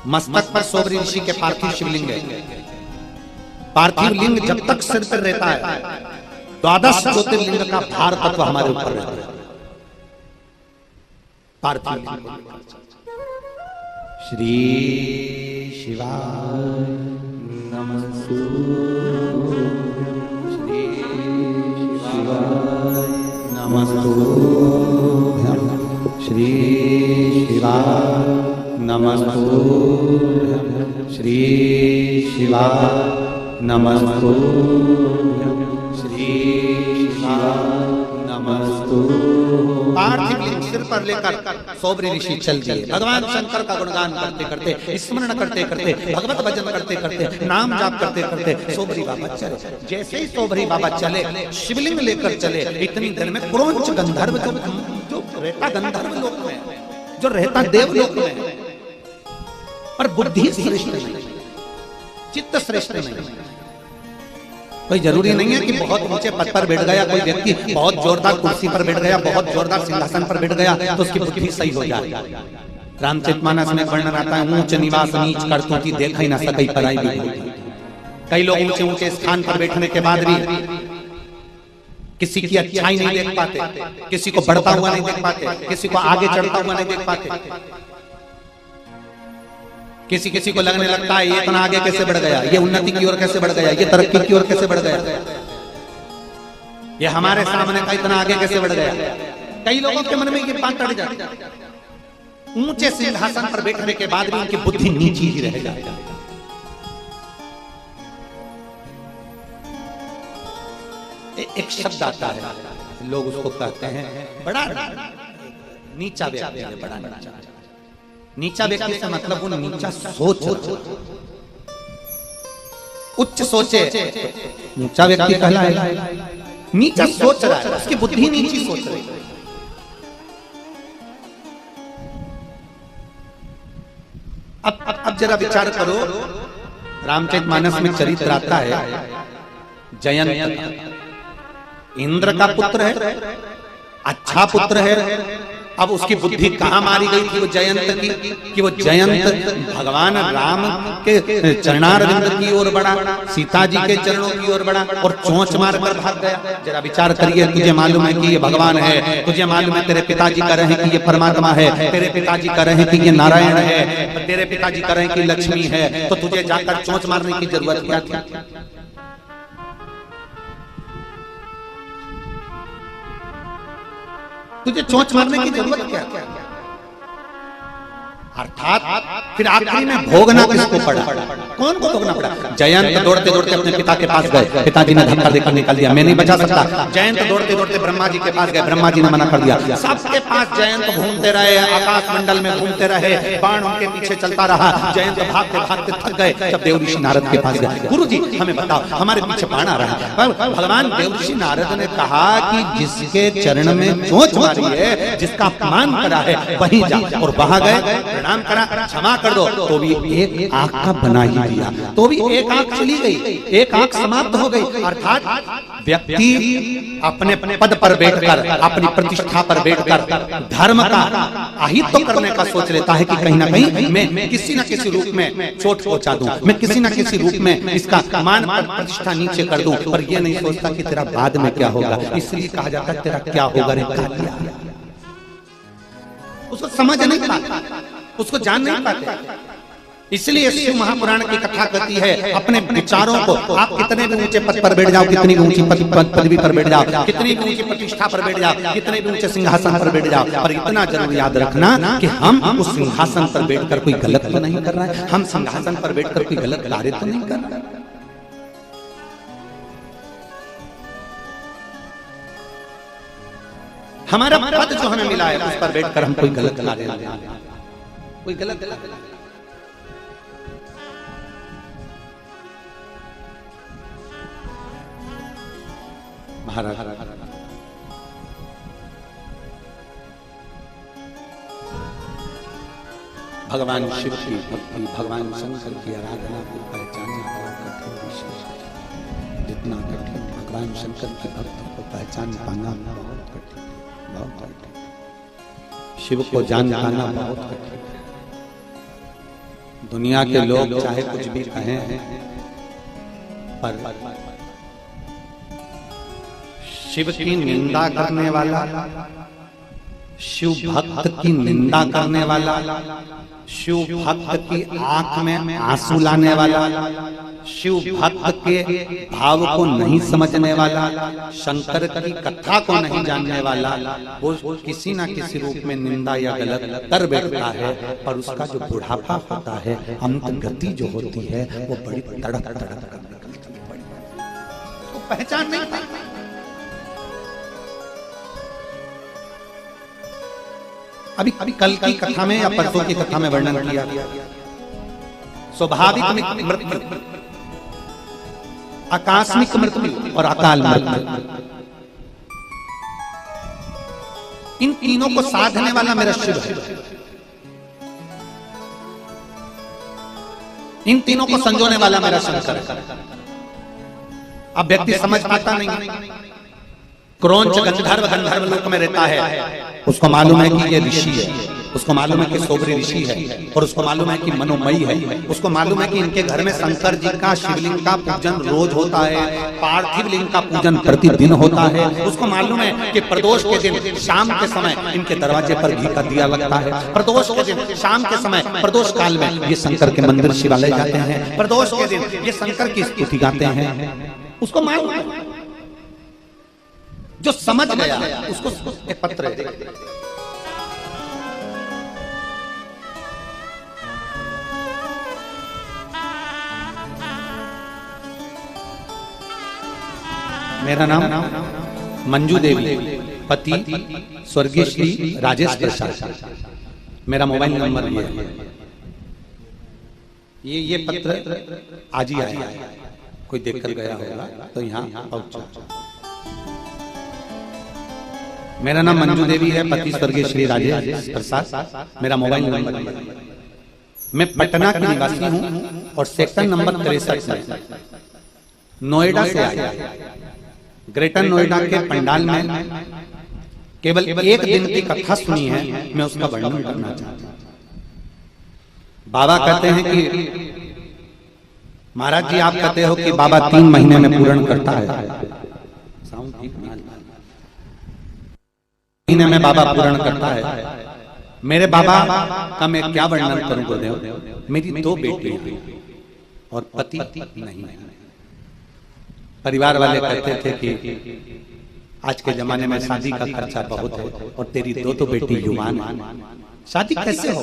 मस्तक पर सोबरी ऋषि के पार्थिव शिवलिंग है। पार्थिव लिंग जब तक सिर पर रहता है 12 ज्योतिर्लिंग का भार तत्व हमारे ऊपर रहता है। पार्थिव लिंग श्री शिवाय नमस्तुभ्यं, श्री शिवाय नमस्तुभ्यं, श्री शिवाय नमस्तुभ्यं, श्री शिवाय नमस्तुभ्यं। पार्थिव लिंग सिर पर लेकर सोबरी ऋषि चल दिए। भगवान शंकर का गुणगान करते करते, स्मरण करते करते, भगवत भजन करते करते, नाम जाप करते करते सोबरी बाबा चले। जैसे ही सोबरी बाबा चले शिवलिंग लेकर चले, इतनी देर में क्रौंच गंधर्व जो रहता गंधर्व लोक में, जो रहता देवलोक में, पर बुद्धि श्रेष्ठ नहीं, चित्त श्रेष्ठ नहीं। कोई जरूरी नहीं है कि बहुत ऊंचे पद पर बैठ गया कोई व्यक्ति, बहुत जोरदार कुर्सी पर बैठ गया, बहुत जोरदार सिंहासन पर बैठ गया तो उसकी बुद्धि सही हो जाए। रामचरितमानस में वर्णन आता है, ऊंच निवास नीच करतूती देख ही ना सकई पराई भी। कई लोग ऊंचे ऊंचे स्थान पर बैठने के बाद भी किसी की अच्छाई नहीं देख पाते, किसी को बढ़ता हुआ नहीं देख पाते, किसी को आगे चढ़ता हुआ नहीं देख पाते। किसी किसी को लगने लगता है ये इतना आगे कैसे बढ़ गया, ये उन्नति की ओर कैसे बढ़ गया, ये तरक्की की ओर कैसे बढ़ गया, ये हमारे सामने का इतना आगे कैसे बढ़ गया। कई लोगों के मन में ये बात अड़ जाती है, ऊंचे सिंहासन पर बैठने के बाद भी उनकी बुद्धि नीची ही रह जाती है। एक शब्द आता है, लोग उसको कहते हैं बड़ा नीचा व्यक्ति है, बड़ा नीचा। नीचा व्यक्ति से मतलब वो नीचा सोच, उच्च सोचे नीचा व्यक्ति कहलाएगा। नीचा सोच रहा है, उसकी बुद्धि नीची सोच रही है। अब जरा विचार करो, रामचरितमानस में चरित्र आता है जयंत, इंद्र का पुत्र है, अच्छा पुत्र है। अब उसकी बुद्धि कहां मारी गई थी वो जयंत की, कि वो जयंत भगवान राम के चरणारविंद की ओर बढ़ा, सीता जी के चरणों की ओर बढ़ा और चोंच मारकर भाग गया। जरा विचार करिए, तुझे मालूम है कि ये भगवान है, तुझे मालूम है तेरे पिताजी कह रहे हैं कि ये परमात्मा है, तेरे पिताजी कह रहे हैं कि ये नारायण है, तेरे पिताजी कह रहे हैं कि लक्ष्मी है, तो तुझे जाकर चोंच मारने की जरूरत क्या थी। तुझे चोंच मारने की जरूरत क्या? अर्थात फिर आखिरी में भोगना किसको पड़ा? कौन को भोगना पड़ा? जयंत दौड़ते दौड़ते अपने पिता के पास गए, पिताजी ने धक्का देकर निकाल दिया, मैं नहीं बचा सकता। जयंत दौड़ते दौड़ते ब्रह्मा जी के पास गए, ब्रह्मा जी ने मना कर दिया। सबके पास जयंत घूमते रहे, आकाश मंडल में घूमते रहे, बाण उनके पीछे चलता रहा। जयंत भागते भागते थक गए, जब देवऋषि नारद के पास गए, गुरु जी हमें बताओ, हमारे पीछे बाण आ रहा है। भगवान देवऋषि नारद ने कहा कि जिसके चरण में चोंच मारी है, जिसका अपमान करा है, वहीं जा। और वहां गए, प्रणाम करा, क्षमा कर दो, तो भी एक आंख का बना ही दिया, तो भी एक आंख चली गई, एक आंख समाप्त हो गई। अर्थात व्यक्ति अपने पद पर बैठकर, अपनी प्रतिष्ठा पर बैठकर धर्म का अहित तो करने का सोच लेता है कि कहीं ना कहीं मैं किसी न किसी रूप में चोट पहुंचा दूं, मैं किसी न किसी रूप में इसका मान प्रतिष्ठा नीचे कर दूं, पर यह नहीं सोचता कि तेरा बाद में क्या होगा। इसलिए कहा जाता है तेरा क्या होगा रे कालिया। उसको समझ नहीं पाता, उसको जान नहीं पाते। इसलिए शिव महापुराण की कथा कहती है अपने विचारों को, आप कितने भी ऊंचे पद पर बैठ जाओ, कितनी भी ऊंची पदवी पर बैठ जाओ, कितनी भी ऊंची प्रतिष्ठा पर बैठ जाओ, कितने भी ऊंचे सिंहासन पर बैठ जाओ, पर इतना जरूर याद रखना कि हम उस सिंहासन पर बैठकर कोई गलत तो नहीं कर रहा है, हम सिंहासन पर बैठकर कोई गलत कार्य तो नहीं कर रहे। हमारा पद जो हमें मिला है उस पर बैठकर हम कोई गलत कार्य नहीं कर रहे, कोई गलत। महाराज भगवान शिव की भक्ति, भगवान शंकर की आराधना को पहचानना बहुत कठिन विशेष है। जितना कठिन भगवान शंकर की भक्ति को पहचान पाना बहुत कठिन, बहुत कठिन। शिव को जान पाना बहुत कठिन है। दुनिया के लोग चाहे कुछ भी कहें, पर शिव की निंदा करने वाला, शिव भक्त की निंदा करने वाला, शिव भक्त की आंख में आंसू लाने वाला, शिव भक्त के भाव को नहीं समझने वाला, शंकर की कथा को नहीं जानने वाला, वो किसी ना किसी रूप में निंदा या गलत कर बैठता है। पर उसका जो बुढ़ापा होता है, अंत गति जो होती है, वो बड़ी तड़क तड़क कर निकलती है, वो पहचान नहीं पाता। अभी कल की कथा में या परसों की कथा में वर्णन किया स्वाभाविक मृत्यु, आकस्मिक मृत्यु और अकाल मृत्यु, इन तीनों को साधने वाला मेरा शिव है। इन तीनों को संजोने वाला मेरा शंकर है। अब व्यक्ति समझ पाता नहीं। क्रौंच गंधर्व लोक में रहता है, उसको मालूम है कि ये ऋषि है, उसको मालूम है कि सोबरी ऋषि है, और उसको मालूम है कि मनोमयी है, उसको मालूम है कि इनके घर में शंकर जी का शिवलिंग का पूजन रोज होता है, पार्थिव लिंग का पूजन प्रतिदिन होता है। उसको मालूम है कि प्रदोष के दिन शाम के समय इनके दरवाजे पर घी का दिया लगता है, प्रदोष के दिन शाम के समय, प्रदोष काल में ये शंकर के मंदिर शिवालय जाते हैं, प्रदोष के दिन ये शंकर की स्तुति गाते हैं। उसको मालूम है, जो समझ गया उसको एक पत्र है। मेरा नाम मंजू देवी, पति स्वर्गीय श्री राजेश प्रसाद। मेरा मोबाइल नंबर ये पत्र आज ही आया, कोई देखकर गया होगा तो यहाँ पहुंचा। मेरा नाम मंजू देवी है, पति स्वर्गीय श्री राजेश प्रसाद। मेरा मोबाइल नंबर, मैं पटना की निवासी हूँ और सेक्टर नंबर 63 में नोएडा से आया। ग्रेटर नोएडा के पंडाल में केवल एक दिन की कथा सुनी है, मैं उसका वर्णन करना चाहता हूँ। बाबा कहते हैं कि महाराज जी आप कहते हो कि बाबा 3 महीने में पूर्ण करता है, महीने में बाबा पूर्ण करता है। मेरे बाबा का मैं क्या वर्णन करूं गुरुदेव। मेरी 2 बेटियां और पति नहीं है। परिवार वाले कहते थे कि आज के जमाने में शादी का खर्चा बहुत है और तेरी 2 बेटी युवान है, शादी कैसे हो?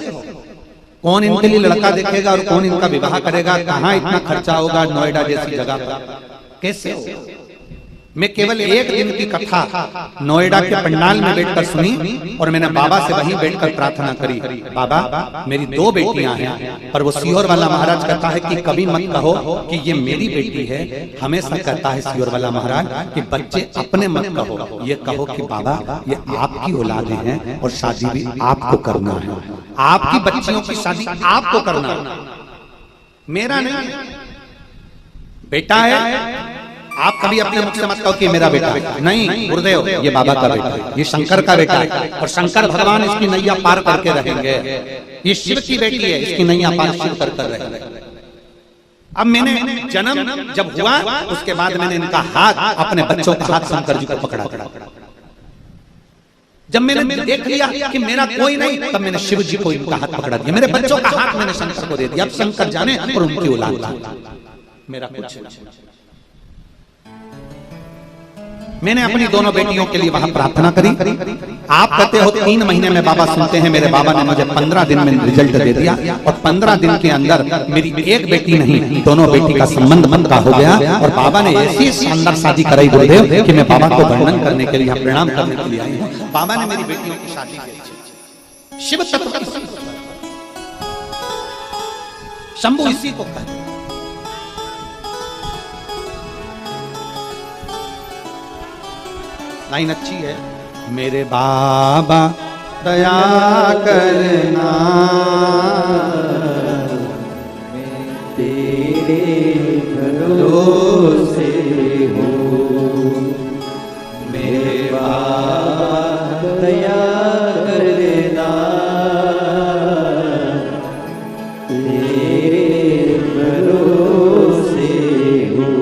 कौन इनके लिए लड़का देखेगा और कौन इनका विवाह करेगा? कहाँ इतना खर्चा होगा नोएडा जैसी जगह पर, कैसे हो? मैं केवल एक दिन की कथा नोएडा के पंडाल में बैठकर सुनी और मैंने बाबा से वहीं बैठकर प्रार्थना करी, बाबा मेरी 2 बेटियां हैं, पर वो सीहोर वाला महाराज कहता है कि कभी मत कहो कि ये मेरी बेटी है। हमेशा कहता है सीहोर वाला महाराज कि बच्चे अपने मत कहो, ये कहो कि बाबा ये आपकी औलादें हैं और शादी भी आपको करना है, आपकी बच्चियों की शादी आपको करना है, मेरा नहीं। बेटा है, आप कभी अपने मुख से मत कहो कि मेरा बेटा है, नहीं गुरुदेव ये बाबा का बेटा है, ये शंकर का बेटा है और शंकर भगवान इसकी नैया पार करके रहेंगे। ये शिव की बेटी है, इसकी नैया पार शिव कर रहेंगे। अब मैंने जन्म जब हुआ उसके बाद मैंने इनका हाथ, अपने बच्चों का हाथ शंकर जी को पकड़ा। जब मैंने देख लिया कि मेरा कोई नहीं, तब मैंने शिव जी को इनका हाथ पकड़ा दिया। मेरे बच्चों का हाथ मैंने शंकर को दे दिया। अब शंकर जाने और उनकी औलाद, मेरा कुछ नहीं। मैंने अपनी दोनों बेटियों के लिए वहां प्रार्थना करी। आप कहते हो 3 महीने में बाबा सुनते हैं, मेरे बाबा ने मुझे 15 दिन में रिजल्ट दे दिया और 15 दिन के अंदर मेरी एक बेटी नहीं, दोनों बेटी का संबंध मन का हो गया और बाबा ने ऐसी शानदार शादी कराई गुरुदेव कि मैं बाबा को वर्णन करने के लिए, प्रणाम करने के लिए आई हूँ। बाबा ने मेरी बेटियों की शादी की। शिव तत्व शंभु इसी को कहते। लाइन अच्छी है, मेरे बाबा दया करना, मैं तेरे भरोसे हूँ, मेरे बाबा दया करना, तेरे भरोसे हूँ,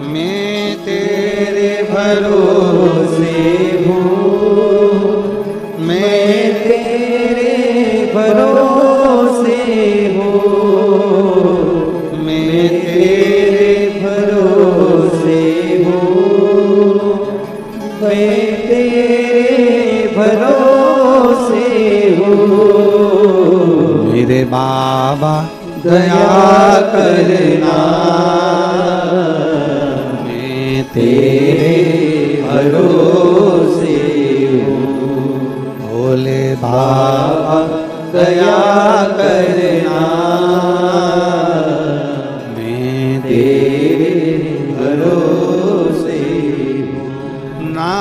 मैं तेरे भरोसे मेरे बाबा दया करना, मैं तेरे भरोसे हूँ, भोले बाबा दया करना, मैं तेरे भरोसे हूँ, ना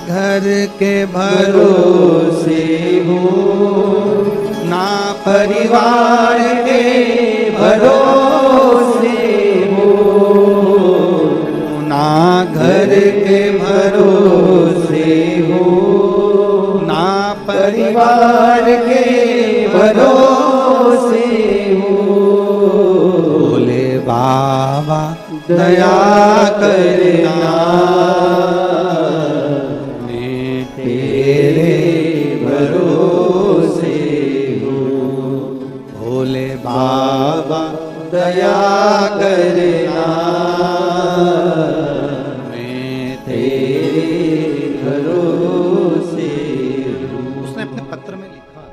घर के भरोसे हूँ, ना परिवार के भरोसे हो, ना घर के भरोसे हो, ना परिवार के भरोसे हो, भोले बाबा दया करना, मैं तेरे भरोसे भोले बाबा दया करना, मैं तेरे भरोसे हूँ। उसने अपने पत्र में लिखा,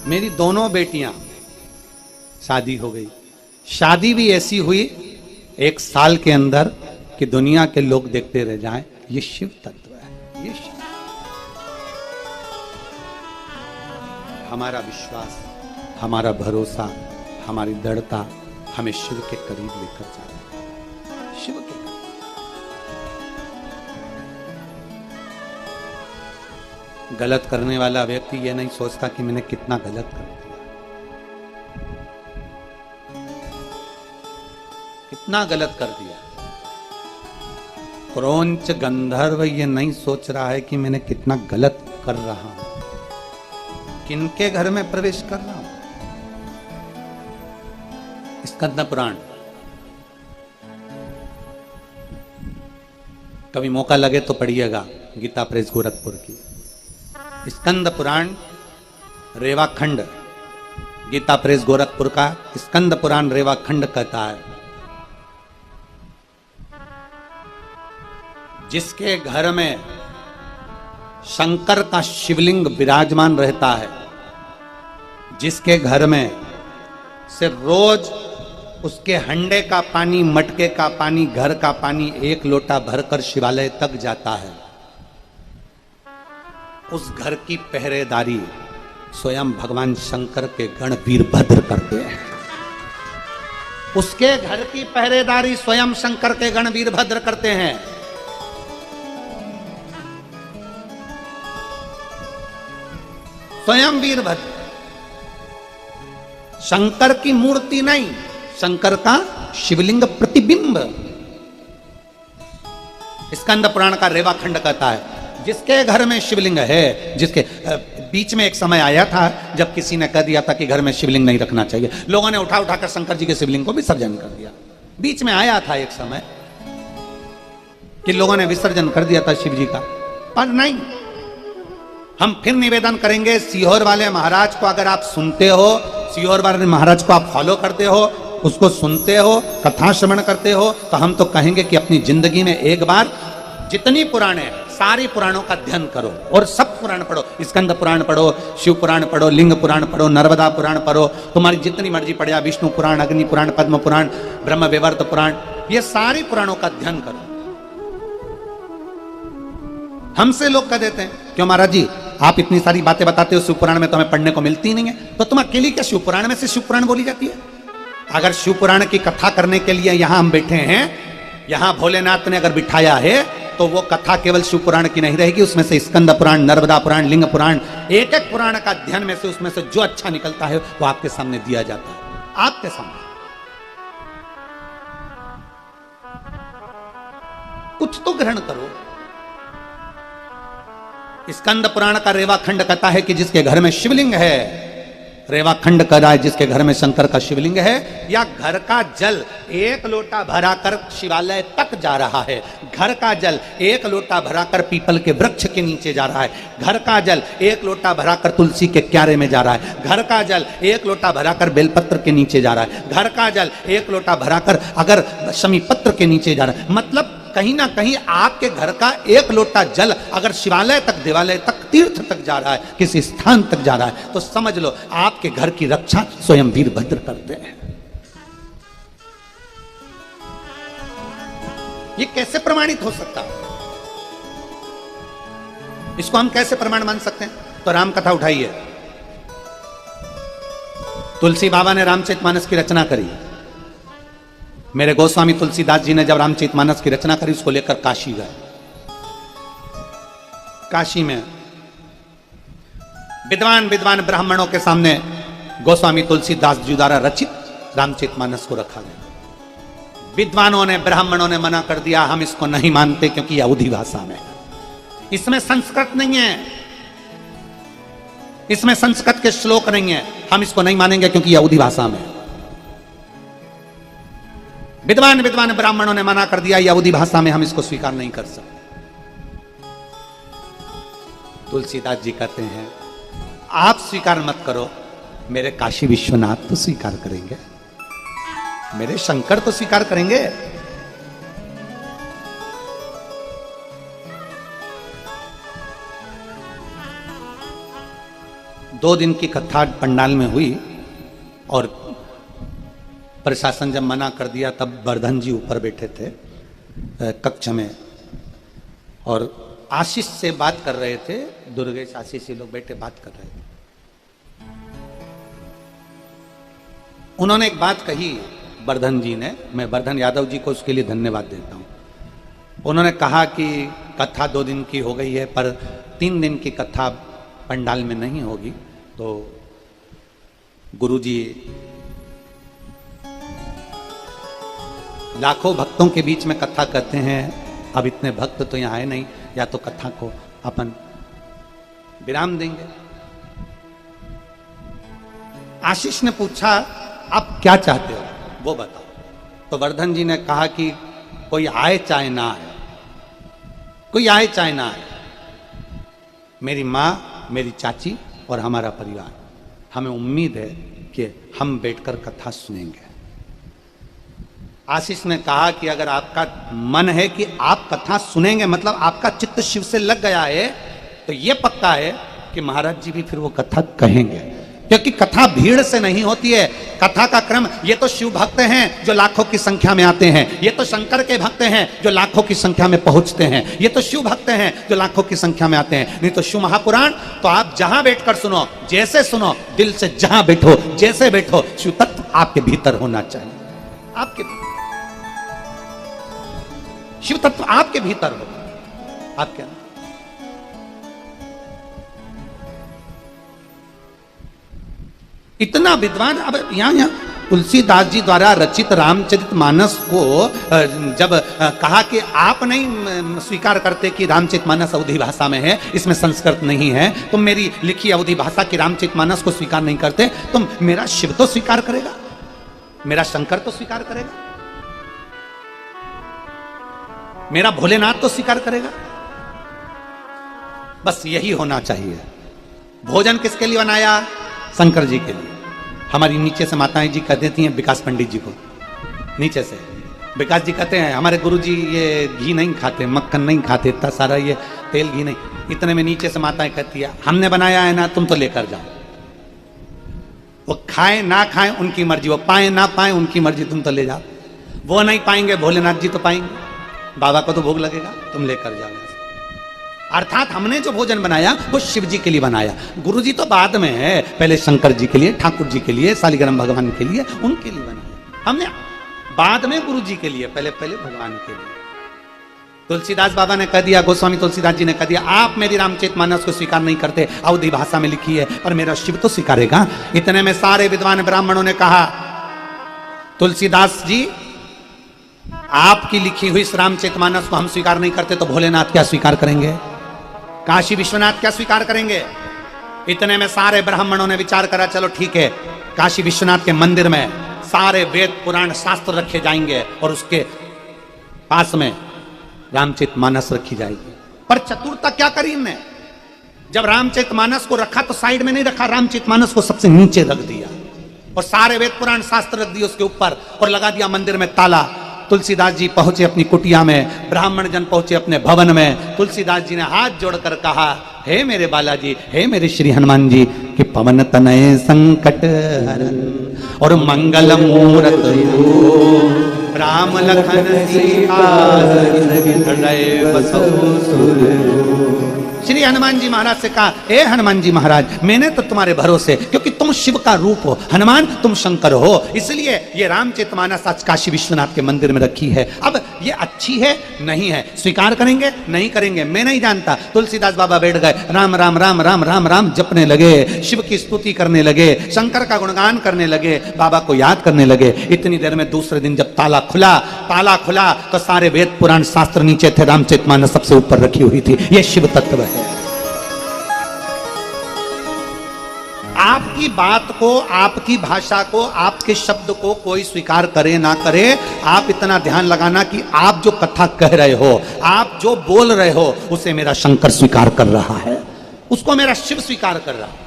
मेरी दोनों बेटियां शादी हो गई। शादी भी ऐसी हुई 1 साल के अंदर कि दुनिया के लोग देखते रह जाएं। ये शिव तत्व है, ये शिव। हमारा विश्वास, हमारा भरोसा, हमारी दृढ़ता हमें शिव के करीब लेकर जाए, शिव के करीब। गलत करने वाला व्यक्ति ये नहीं सोचता कि मैंने कितना गलत कर दिया, कितना गलत कर दिया। क्रौंच गंधर्व ये नहीं सोच रहा है कि मैंने कितना गलत कर रहा हूं, किनके घर में प्रवेश कर रहा हूं। स्कंद पुराण, कभी मौका लगे तो पढ़िएगा, गीता प्रेस गोरखपुर की स्कंद पुराण रेवाखंड, गीता प्रेस गोरखपुर का स्कंद पुराण रेवाखंड कहता है, जिसके घर में शंकर का शिवलिंग विराजमान रहता है, जिसके घर में से रोज उसके हंडे का पानी, मटके का पानी, घर का पानी 1 लोटा भरकर शिवालय तक जाता है, उस घर की पहरेदारी स्वयं भगवान शंकर के गण वीरभद्र करते हैं। उसके घर की पहरेदारी स्वयं शंकर के गण वीरभद्र करते हैं। स्वयं वीरभद्र, शंकर की मूर्ति नहीं, शंकर का शिवलिंग प्रतिबिंब। स्कंद पुराण का रेवाखंड कहता है जिसके घर में शिवलिंग है, जिसके बीच में एक समय आया था जब किसी ने कह दिया था कि घर में शिवलिंग नहीं रखना चाहिए, लोगों ने उठा उठाकर शंकर जी के शिवलिंग को विसर्जन कर दिया। बीच में आया था एक समय कि लोगों ने विसर्जन कर दिया था शिव जी का, पर नहीं। हम फिर निवेदन करेंगे सीहोर वाले महाराज को, अगर आप सुनते हो, सीहोर वाले महाराज को आप फॉलो करते हो, उसको सुनते हो, कथा श्रवण करते हो, तो हम तो कहेंगे कि अपनी जिंदगी में एक बार जितनी पुराणे, सारी पुराणों का अध्ययन करो और सब पुराण पढ़ो। स्कंद पुराण पढ़ो, शिव पुराण पढ़ो, लिंग पुराण पढ़ो, नर्मदा पुराण पढ़ो, तुम्हारी जितनी मर्जी पढ़ जा, विष्णु पुराण, अग्नि पुराण, पद्म पुराण, ब्रह्म विवर्त पुराण, ये सारी पुराणों का अध्ययन करो। हमसे लोग कह देते हैं क्यों महाराज जी आप इतनी सारी बातें बताते हो, शिव पुराण में तो हमें पढ़ने को मिलती नहीं है, तो तुम अकेली क्या शिव पुराण में से शिव पुराण बोली जाती है? अगर शिव पुराण की कथा करने के लिए यहां हम बैठे हैं, यहां भोलेनाथ ने अगर बिठाया है, तो वो कथा केवल शिव पुराण की नहीं रहेगी, उसमें से स्कंद पुराण, नर्मदा पुराण, लिंग पुराण, एक एक पुराण का अध्ययन में से उसमें से जो अच्छा निकलता है वो आपके सामने दिया जाता है, आपके सामने। कुछ तो ग्रहण करो। स्कंद पुराण का रेवाखंड कहता है कि जिसके घर में शिवलिंग है, रेवाखंड कह रहा है जिसके घर में शंकर का शिवलिंग है, या घर का जल 1 लोटा भराकर शिवालय तक जा रहा है, घर का जल 1 लोटा भराकर पीपल के वृक्ष के नीचे जा रहा है, घर का जल 1 लोटा भराकर तुलसी के क्यारे में जा रहा है, घर का जल 1 लोटा भराकर बेलपत्र के नीचे जा रहा है, घर का जल 1 लोटा भराकर अगर शमी पत्र के नीचे जा रहा है, मतलब कहीं ना कहीं आपके घर का 1 लोटा जल अगर शिवालय तक, देवालय तक, तीर्थ तक जा रहा है, किसी स्थान तक जा रहा है, तो समझ लो आपके घर की रक्षा स्वयं वीरभद्र करते हैं। ये कैसे प्रमाणित हो सकता है? इसको हम कैसे प्रमाण मान सकते हैं? तो राम कथा उठाइए। तुलसी बाबा ने रामचरितमानस की रचना करी। मेरे गोस्वामी तुलसीदास जी ने जब रामचरितमानस की रचना करी, उसको लेकर काशी गए। काशी में विद्वान ब्राह्मणों के सामने गोस्वामी तुलसीदास जी द्वारा रचित रामचरितमानस को रखा गया। विद्वानों ने, ब्राह्मणों ने मना कर दिया, हम इसको नहीं मानते क्योंकि यह अवधी भाषा में, इसमें संस्कृत नहीं है, इसमें संस्कृत के श्लोक नहीं है, हम इसको नहीं मानेंगे क्योंकि यह अवधी भाषा में। विद्वान ब्राह्मणों ने मना कर दिया, यहूदी भाषा में हम इसको स्वीकार नहीं कर सकते। तुलसीदास जी कहते हैं आप स्वीकार मत करो, मेरे काशी विश्वनाथ तो स्वीकार करेंगे, मेरे शंकर तो स्वीकार करेंगे। दो दिन की कथा पंडाल में हुई और प्रशासन जब मना कर दिया तब वर्धन जी ऊपर बैठे थे कक्ष में और आशीष से बात कर रहे थे। दुर्गेश, आशीष, ये लोग बैठे बात कर रहे थे। उन्होंने एक बात कही वर्धन जी ने, मैं वर्धन यादव जी को उसके लिए धन्यवाद देता हूं। उन्होंने कहा कि कथा 2 दिन की हो गई है पर 3 दिन की कथा पंडाल में नहीं होगी, तो गुरुजी लाखों भक्तों के बीच में कथा करते हैं, अब इतने भक्त तो यहाँ आए नहीं, या तो कथा को अपन विराम देंगे। आशीष ने पूछा आप क्या चाहते हो वो बताओ। तो वर्धन जी ने कहा कि कोई आए चाहे ना आए, कोई आए चाहे ना आए, मेरी माँ, मेरी चाची और हमारा परिवार, हमें उम्मीद है कि हम बैठकर कथा सुनेंगे। आशीष ने कहा कि अगर आपका मन है कि आप कथा सुनेंगे, मतलब आपका चित्त शिव से लग गया है, तो यह पक्का है कि महाराज जी भी फिर वो कथा कहेंगे। क्योंकि कथा भीड़ से नहीं होती है। कथा का क्रम, ये तो शिव भक्त हैं जो लाखों की संख्या में आते हैं, ये तो शंकर के भक्त हैं जो लाखों की संख्या में पहुंचते हैं, ये तो शिव भक्त हैं जो लाखों की संख्या में आते हैं। नहीं तो शिव महापुराण तो आप जहां बैठकर सुनो, जैसे सुनो, दिल से जहां बैठो, जैसे बैठो, शिव तत्व आपके भीतर होना चाहिए। आपके शिव तत्व आपके भीतर हो, आपके अंदर। इतना विद्वान। अब यहां तुलसीदास जी द्वारा रचित रामचरितमानस को जब कहा कि आप नहीं स्वीकार करते कि रामचरितमानस अवधी भाषा में है, इसमें संस्कृत नहीं है, तुम मेरी लिखी अवधी भाषा की रामचरितमानस को स्वीकार नहीं करते, तुम मेरा शिव तो स्वीकार करेगा, मेरा शंकर तो स्वीकार करेगा, मेरा भोलेनाथ तो स्वीकार करेगा। बस यही होना चाहिए। भोजन किसके लिए बनाया? शंकर जी के लिए। हमारी नीचे से माताएं जी कह देती हैं विकास पंडित जी को, नीचे से विकास जी कहते हैं हमारे गुरुजी ये घी नहीं खाते, मक्खन नहीं खाते, इतना सारा ये तेल घी नहीं। इतने में नीचे से माताएं कहती है हमने बनाया है ना, तुम तो लेकर जाओ। वो खाएं ना खाएं उनकी मर्जी, वो पाए ना पाए उनकी मर्जी, तुम तो ले जाओ। वो नहीं पाएंगे, भोलेनाथ जी तो पाएंगे, बाबा को तो भोग लगेगा, तुम लेकर जाओ। अर्थात हमने जो भोजन बनाया वो शिव जी के लिए बनाया, गुरु जी तो बाद में है, पहले शंकर जी के लिए, ठाकुर जी के लिए, शालिग्राम भगवान के लिए, उनके लिए बनाया हमने, बाद में गुरु जी के लिए, पहले पहले भगवान के लिए। तुलसीदास बाबा ने कह दिया, गोस्वामी तुलसीदास जी ने कह दिया, आप मेरी रामचरितमानस को स्वीकार नहीं करते, अवधी भाषा में लिखी है, और मेरा शिव तो स्वीकारेगा। इतने में सारे विद्वान ब्राह्मणों ने कहा, तुलसीदास जी आपकी लिखी हुई इस रामचरितमानस को हम स्वीकार नहीं करते तो भोलेनाथ क्या स्वीकार करेंगे, काशी विश्वनाथ क्या स्वीकार करेंगे। इतने में सारे ब्राह्मणों ने विचार करा, चलो ठीक है, काशी विश्वनाथ के मंदिर में सारे वेद पुराण शास्त्र रखे जाएंगे और उसके पास में रामचरितमानस रखी जाएगी। पर चतुरता क्या करी इनने, जब रामचरितमानस को रखा तो साइड में नहीं रखा, रामचरितमानस को सबसे नीचे रख दिया और सारे वेद पुराण शास्त्र रख दिए उसके ऊपर और लगा दिया मंदिर में ताला। तुलसीदास जी पहुंचे अपनी कुटिया में, ब्राह्मण जन पहुंचे अपने भवन में। तुलसीदास जी ने हाथ जोड़कर कहा, हे मेरे बालाजी, हे मेरे श्री हनुमान जी, कि पवन तनय संकट हरन और मंगल मूरत राम लखन सीता हृदय बसो सुर। श्री हनुमान जी महाराज से कहा, हे हनुमान जी महाराज, मैंने तो तुम्हारे भरोसे, क्योंकि तुम शिव का रूप हो, हनुमान तुम शंकर हो, इसलिए ये रामचरितमानस आज काशी विश्वनाथ के मंदिर में रखी है। अब ये अच्छी है नहीं है, स्वीकार करेंगे नहीं करेंगे मैं नहीं जानता। तुलसीदास बाबा बैठ गए, राम राम राम राम राम राम जपने लगे, शिव की स्तुति करने लगे, शंकर का गुणगान करने लगे, बाबा को याद करने लगे। इतनी देर में दूसरे दिन जब ताला खुला तो सारे वेद पुराण शास्त्र नीचे थे, रामचरितमानस सबसे ऊपर रखी हुई थी। ये शिव तत्व है। आपकी बात को, आपकी भाषा को, आपके शब्द को कोई स्वीकार करे ना करे, आप इतना ध्यान लगाना कि आप जो कथा कह रहे हो, आप जो बोल रहे हो, उसे मेरा शंकर स्वीकार कर रहा है, उसको मेरा शिव स्वीकार कर रहा है।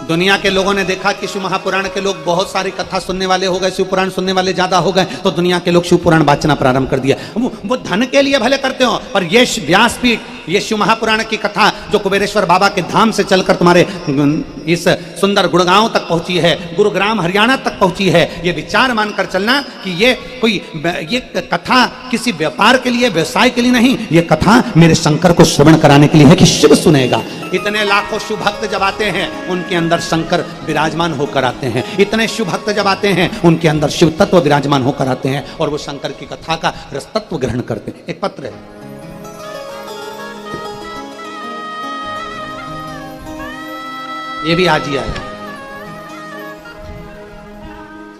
दुनिया के लोगों ने देखा कि शिव महापुराण के लोग बहुत सारी कथा सुनने वाले हो गए, शिव पुराण सुनने वाले ज्यादा हो गए, तो दुनिया के लोग शिव पुराण वाचना प्रारंभ कर दिया। वो धन के लिए भले करते हो, पर ये व्यासपीठ, ये शिव महापुराण की कथा जो कुबेरेश्वर बाबा के धाम से चलकर तुम्हारे इस सुंदर गुड़गांव तक पहुंची है, गुरुग्राम हरियाणा तक पहुंची है, ये विचार मानकर चलना कि ये कथा किसी व्यापार के लिए, व्यवसाय के लिए नहीं, ये कथा मेरे शंकर को श्रवण कराने के लिए है कि शिव सुनेगा। इतने लाखों शिव भक्त जब आते हैं, उनके अंदर शंकर विराजमान होकर आते हैं। इतने शिव भक्त जब आते हैं, उनके अंदर शिव तत्व विराजमान होकर आते हैं और वो शंकर की कथा का रस तत्व ग्रहण करते हैं। एक पत्र है, ये भी आज ही आया।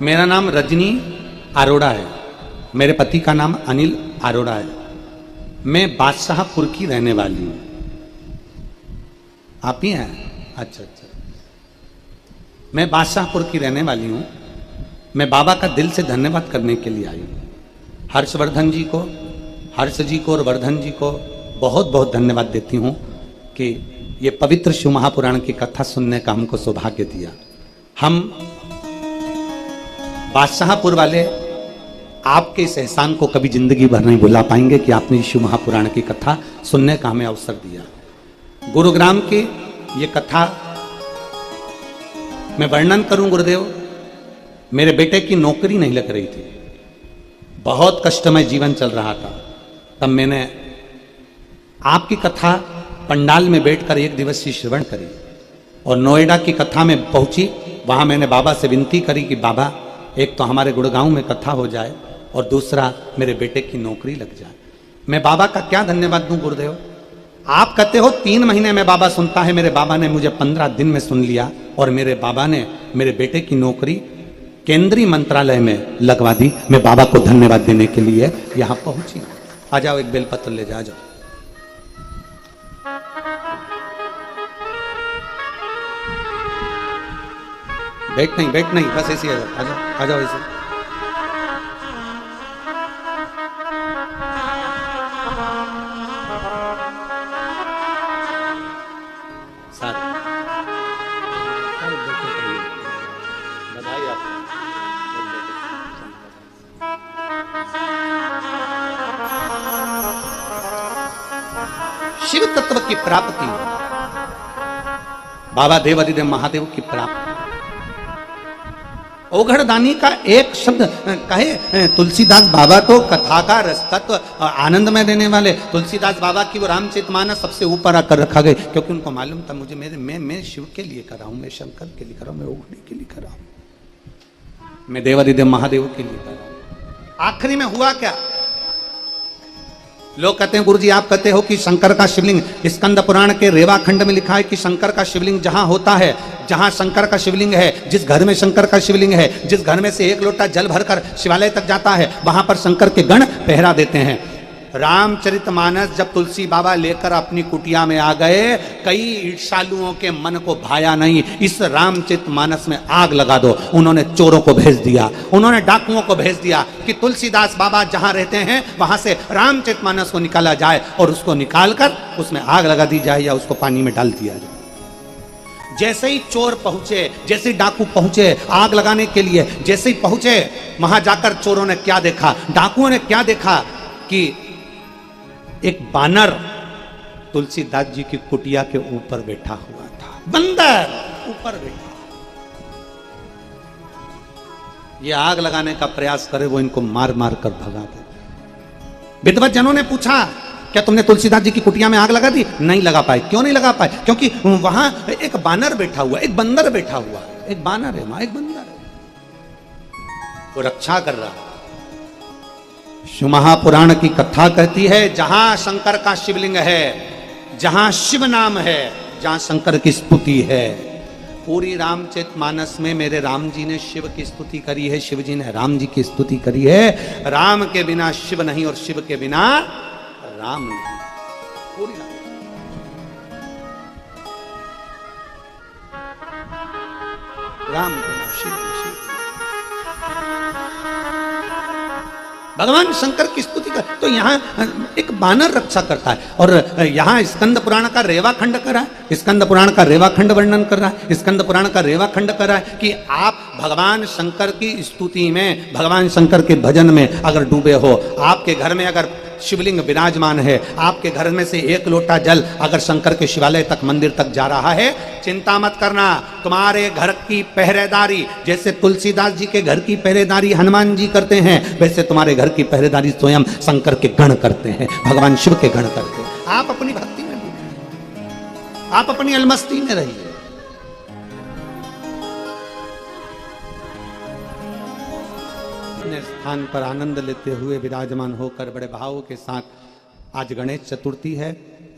मेरा नाम रजनी अरोड़ा है, मेरे पति का नाम अनिल अरोड़ा है, मैं बादशाहपुर की रहने वाली हूं। आप ही हैं? अच्छा अच्छा, मैं बादशाहपुर की रहने वाली हूं। मैं बाबा का दिल से धन्यवाद करने के लिए आई हूं। हर्षवर्धन जी को, हर्ष जी को और वर्धन जी को बहुत बहुत धन्यवाद देती हूं कि ये पवित्र शिव महापुराण की कथा सुनने का हमको सौभाग्य दिया। हम बादशाहपुर वाले आपके इस एहसान को कभी जिंदगी भर नहीं भुला पाएंगे कि आपने शिव महापुराण की कथा सुनने का हमें अवसर दिया। गुरुग्राम की ये कथा मैं वर्णन करूं गुरुदेव, मेरे बेटे की नौकरी नहीं लग रही थी, बहुत कष्टमय जीवन चल रहा था। तब मैंने आपकी कथा पंडाल में बैठकर एक दिवसीय श्रवण करी और नोएडा की कथा में पहुंची। वहां मैंने बाबा से विनती करी कि बाबा, एक तो हमारे गुड़गांव में कथा हो जाए और दूसरा मेरे बेटे की नौकरी लग जाए। मैं बाबा का क्या धन्यवाद दूं गुरुदेव। आप कहते हो 3 महीने में बाबा सुनता है, मेरे बाबा ने मुझे 15 दिन में सुन लिया और मेरे बाबा ने मेरे बेटे की नौकरी केंद्रीय मंत्रालय में लगवा दी। मैं बाबा को धन्यवाद देने के लिए यहां पहुंची। आ जाओ, एक बेलपत्र ले जाओ। बैठ नहीं, बस ऐसे आ जाओ ऐसे। बधाई आपको। शिव तत्व की प्राप्ति, बाबा देवादिदेव महादेव की प्राप्ति। ओघड़दानी का एक शब्द कहे तुलसीदास बाबा तो कथा का रस तत्व आनंद में देने वाले। तुलसीदास बाबा की वो रामचरितमानस सबसे ऊपर आकर रखा गया, क्योंकि उनको मालूम था मुझे मैं शिव के लिए कर रहा हूं, मैं शंकर के लिए कर रहा हूं, मैं ओघड़ी के लिए कर रहा हूं, मैं देवादिदेव महादेव के लिए कर रहा हूं। आखिरी में हुआ क्या? लोग कहते हैं गुरुजी आप कहते हो कि शंकर का शिवलिंग, स्कंद पुराण के रेवा खंड में लिखा है कि शंकर का शिवलिंग जहां होता है, जहां शंकर का शिवलिंग है, जिस घर में शंकर का शिवलिंग है, जिस घर में से 1 लोटा जल भरकर शिवालय तक जाता है, वहां पर शंकर के गण पहरा देते हैं। रामचरितमानस जब तुलसी बाबा लेकर अपनी कुटिया में आ गए, कई ईर्ष्यालुओं के मन को भाया नहीं। इस रामचरितमानस में आग लगा दो। उन्होंने चोरों को भेज दिया, उन्होंने डाकुओं को भेज दिया कि तुलसीदास बाबा जहां रहते हैं वहां से रामचरितमानस को निकाला जाए और उसको निकालकर उसमें आग लगा दी जाए या उसको पानी में डाल दिया जाए। जैसे ही चोर पहुंचे, जैसे ही डाकू पहुंचे आग लगाने के लिए, जैसे ही पहुंचे वहां जाकर चोरों ने क्या देखा, डाकुओं ने क्या देखा कि एक बानर तुलसीदास जी की कुटिया के ऊपर बैठा हुआ था। बंदर ऊपर बैठा, ये आग लगाने का प्रयास करे, वो इनको मार मार कर भगा दे। विद्वत जनों ने पूछा क्या तुमने तुलसीदास जी की कुटिया में आग लगा दी? नहीं लगा पाए। क्यों नहीं लगा पाए? क्योंकि वहां एक बानर बैठा हुआ, एक बंदर बैठा हुआ, एक बानर है वहां, एक बंदर है, वो रक्षा कर रहा है। शिव महापुराण की कथा कहती है जहां शंकर का शिवलिंग है, जहां शिव नाम है, जहां शंकर की स्तुति है। पूरी रामचरितमानस में मेरे राम जी ने शिव की स्तुति करी है, शिव जी ने राम जी की स्तुति करी है। राम के बिना शिव नहीं और शिव के बिना राम नहीं। पूरी राम के बिना शिव, भगवान शंकर की स्तुति कर। तो यहाँ एक बानर रक्षा करता है और यहाँ स्कंद पुराण का रेवा खंड कर रहा है, स्कंद पुराण का रेवा खंड वर्णन कर रहा है, स्कंद पुराण का रेवा खंड कर रहा है कि आप भगवान शंकर की स्तुति में, भगवान शंकर के भजन में अगर डूबे हो, आपके घर में अगर शिवलिंग विराजमान है, आपके घर में से 1 लोटा जल अगर शंकर के शिवालय तक, मंदिर तक जा रहा है, चिंता मत करना। तुम्हारे घर की पहरेदारी जैसे तुलसीदास जी के घर की पहरेदारी हनुमान जी करते हैं, वैसे तुम्हारे घर की पहरेदारी स्वयं शंकर के गण करते हैं, भगवान शिव के गण करते हैं। आप अपनी भक्ति में डूबे, आप अपनी अलमस्ती में रहिए। स्थान पर आनंद लेते हुए विराजमान होकर बड़े भाव के साथ, आज गणेश चतुर्थी है,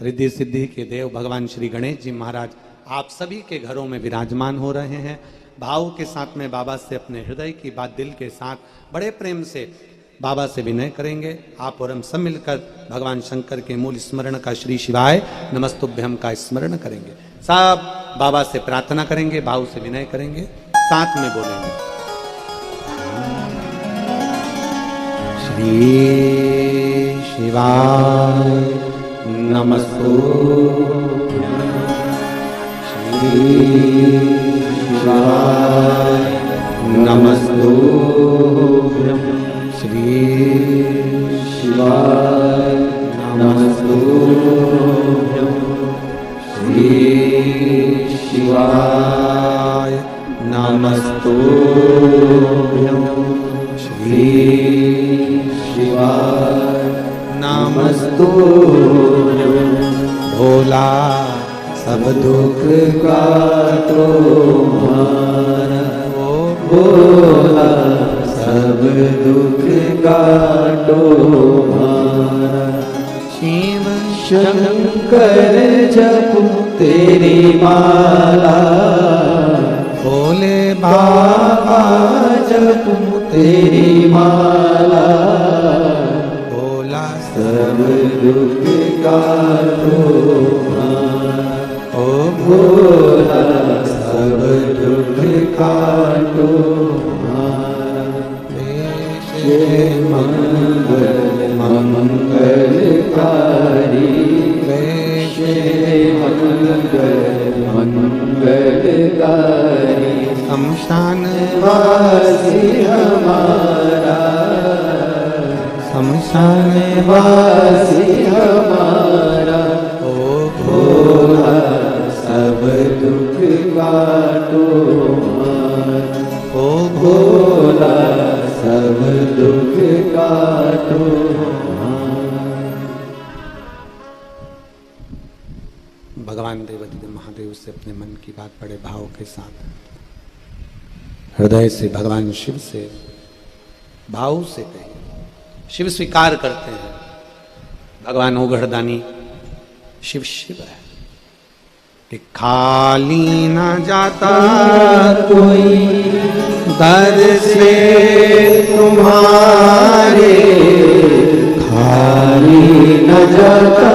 रिद्धि सिद्धि के देव भगवान श्री गणेश जी महाराज आप सभी के घरों में विराजमान हो रहे हैं। भाव के साथ में बाबा से अपने हृदय की बात दिल के साथ बड़े प्रेम से बाबा से विनय करेंगे। आप और हम सब मिलकर भगवान शंकर के मूल स्मरण का, श्री शिवाय नमस्तुभ्यम का स्मरण करेंगे। सब बाबा से प्रार्थना करेंगे, भाव से विनय करेंगे, साथ में बोलेंगे श्री शिवाय नमस्तुभ्यं, श्री शिवाय नमस्तुभ्यं, श्री शिवाय नमस्तुभ्यं, श्री शिवाय तोड़, भोला सब दुख काटो मारा, भोला सब दुख काटो मारा। शिव शंकर जपू तेरी माला, भोले बाबा जपू तेरी माला, भोला सब दुख काटो मारा, ओ भोला सब दुख काटो मारा। जय मंगल मंगलकारी, जय मंगल मंगलकारी। शमशान वासी हमारा, शमशान वासी हमारा, ओ भोला सब दुख काटो मारा, ओ भोला सब दुख काटो मारा। भगवान देवादिदेव महादेव से अपने मन की बात बड़े भाव के साथ हृदय से भगवान शिव से भाव से कहे। शिव स्वीकार करते हैं, भगवान ओघड़दानी शिव शिव है कि खाली ना जाता कोई दर से तुम्हारे, खाली न जाता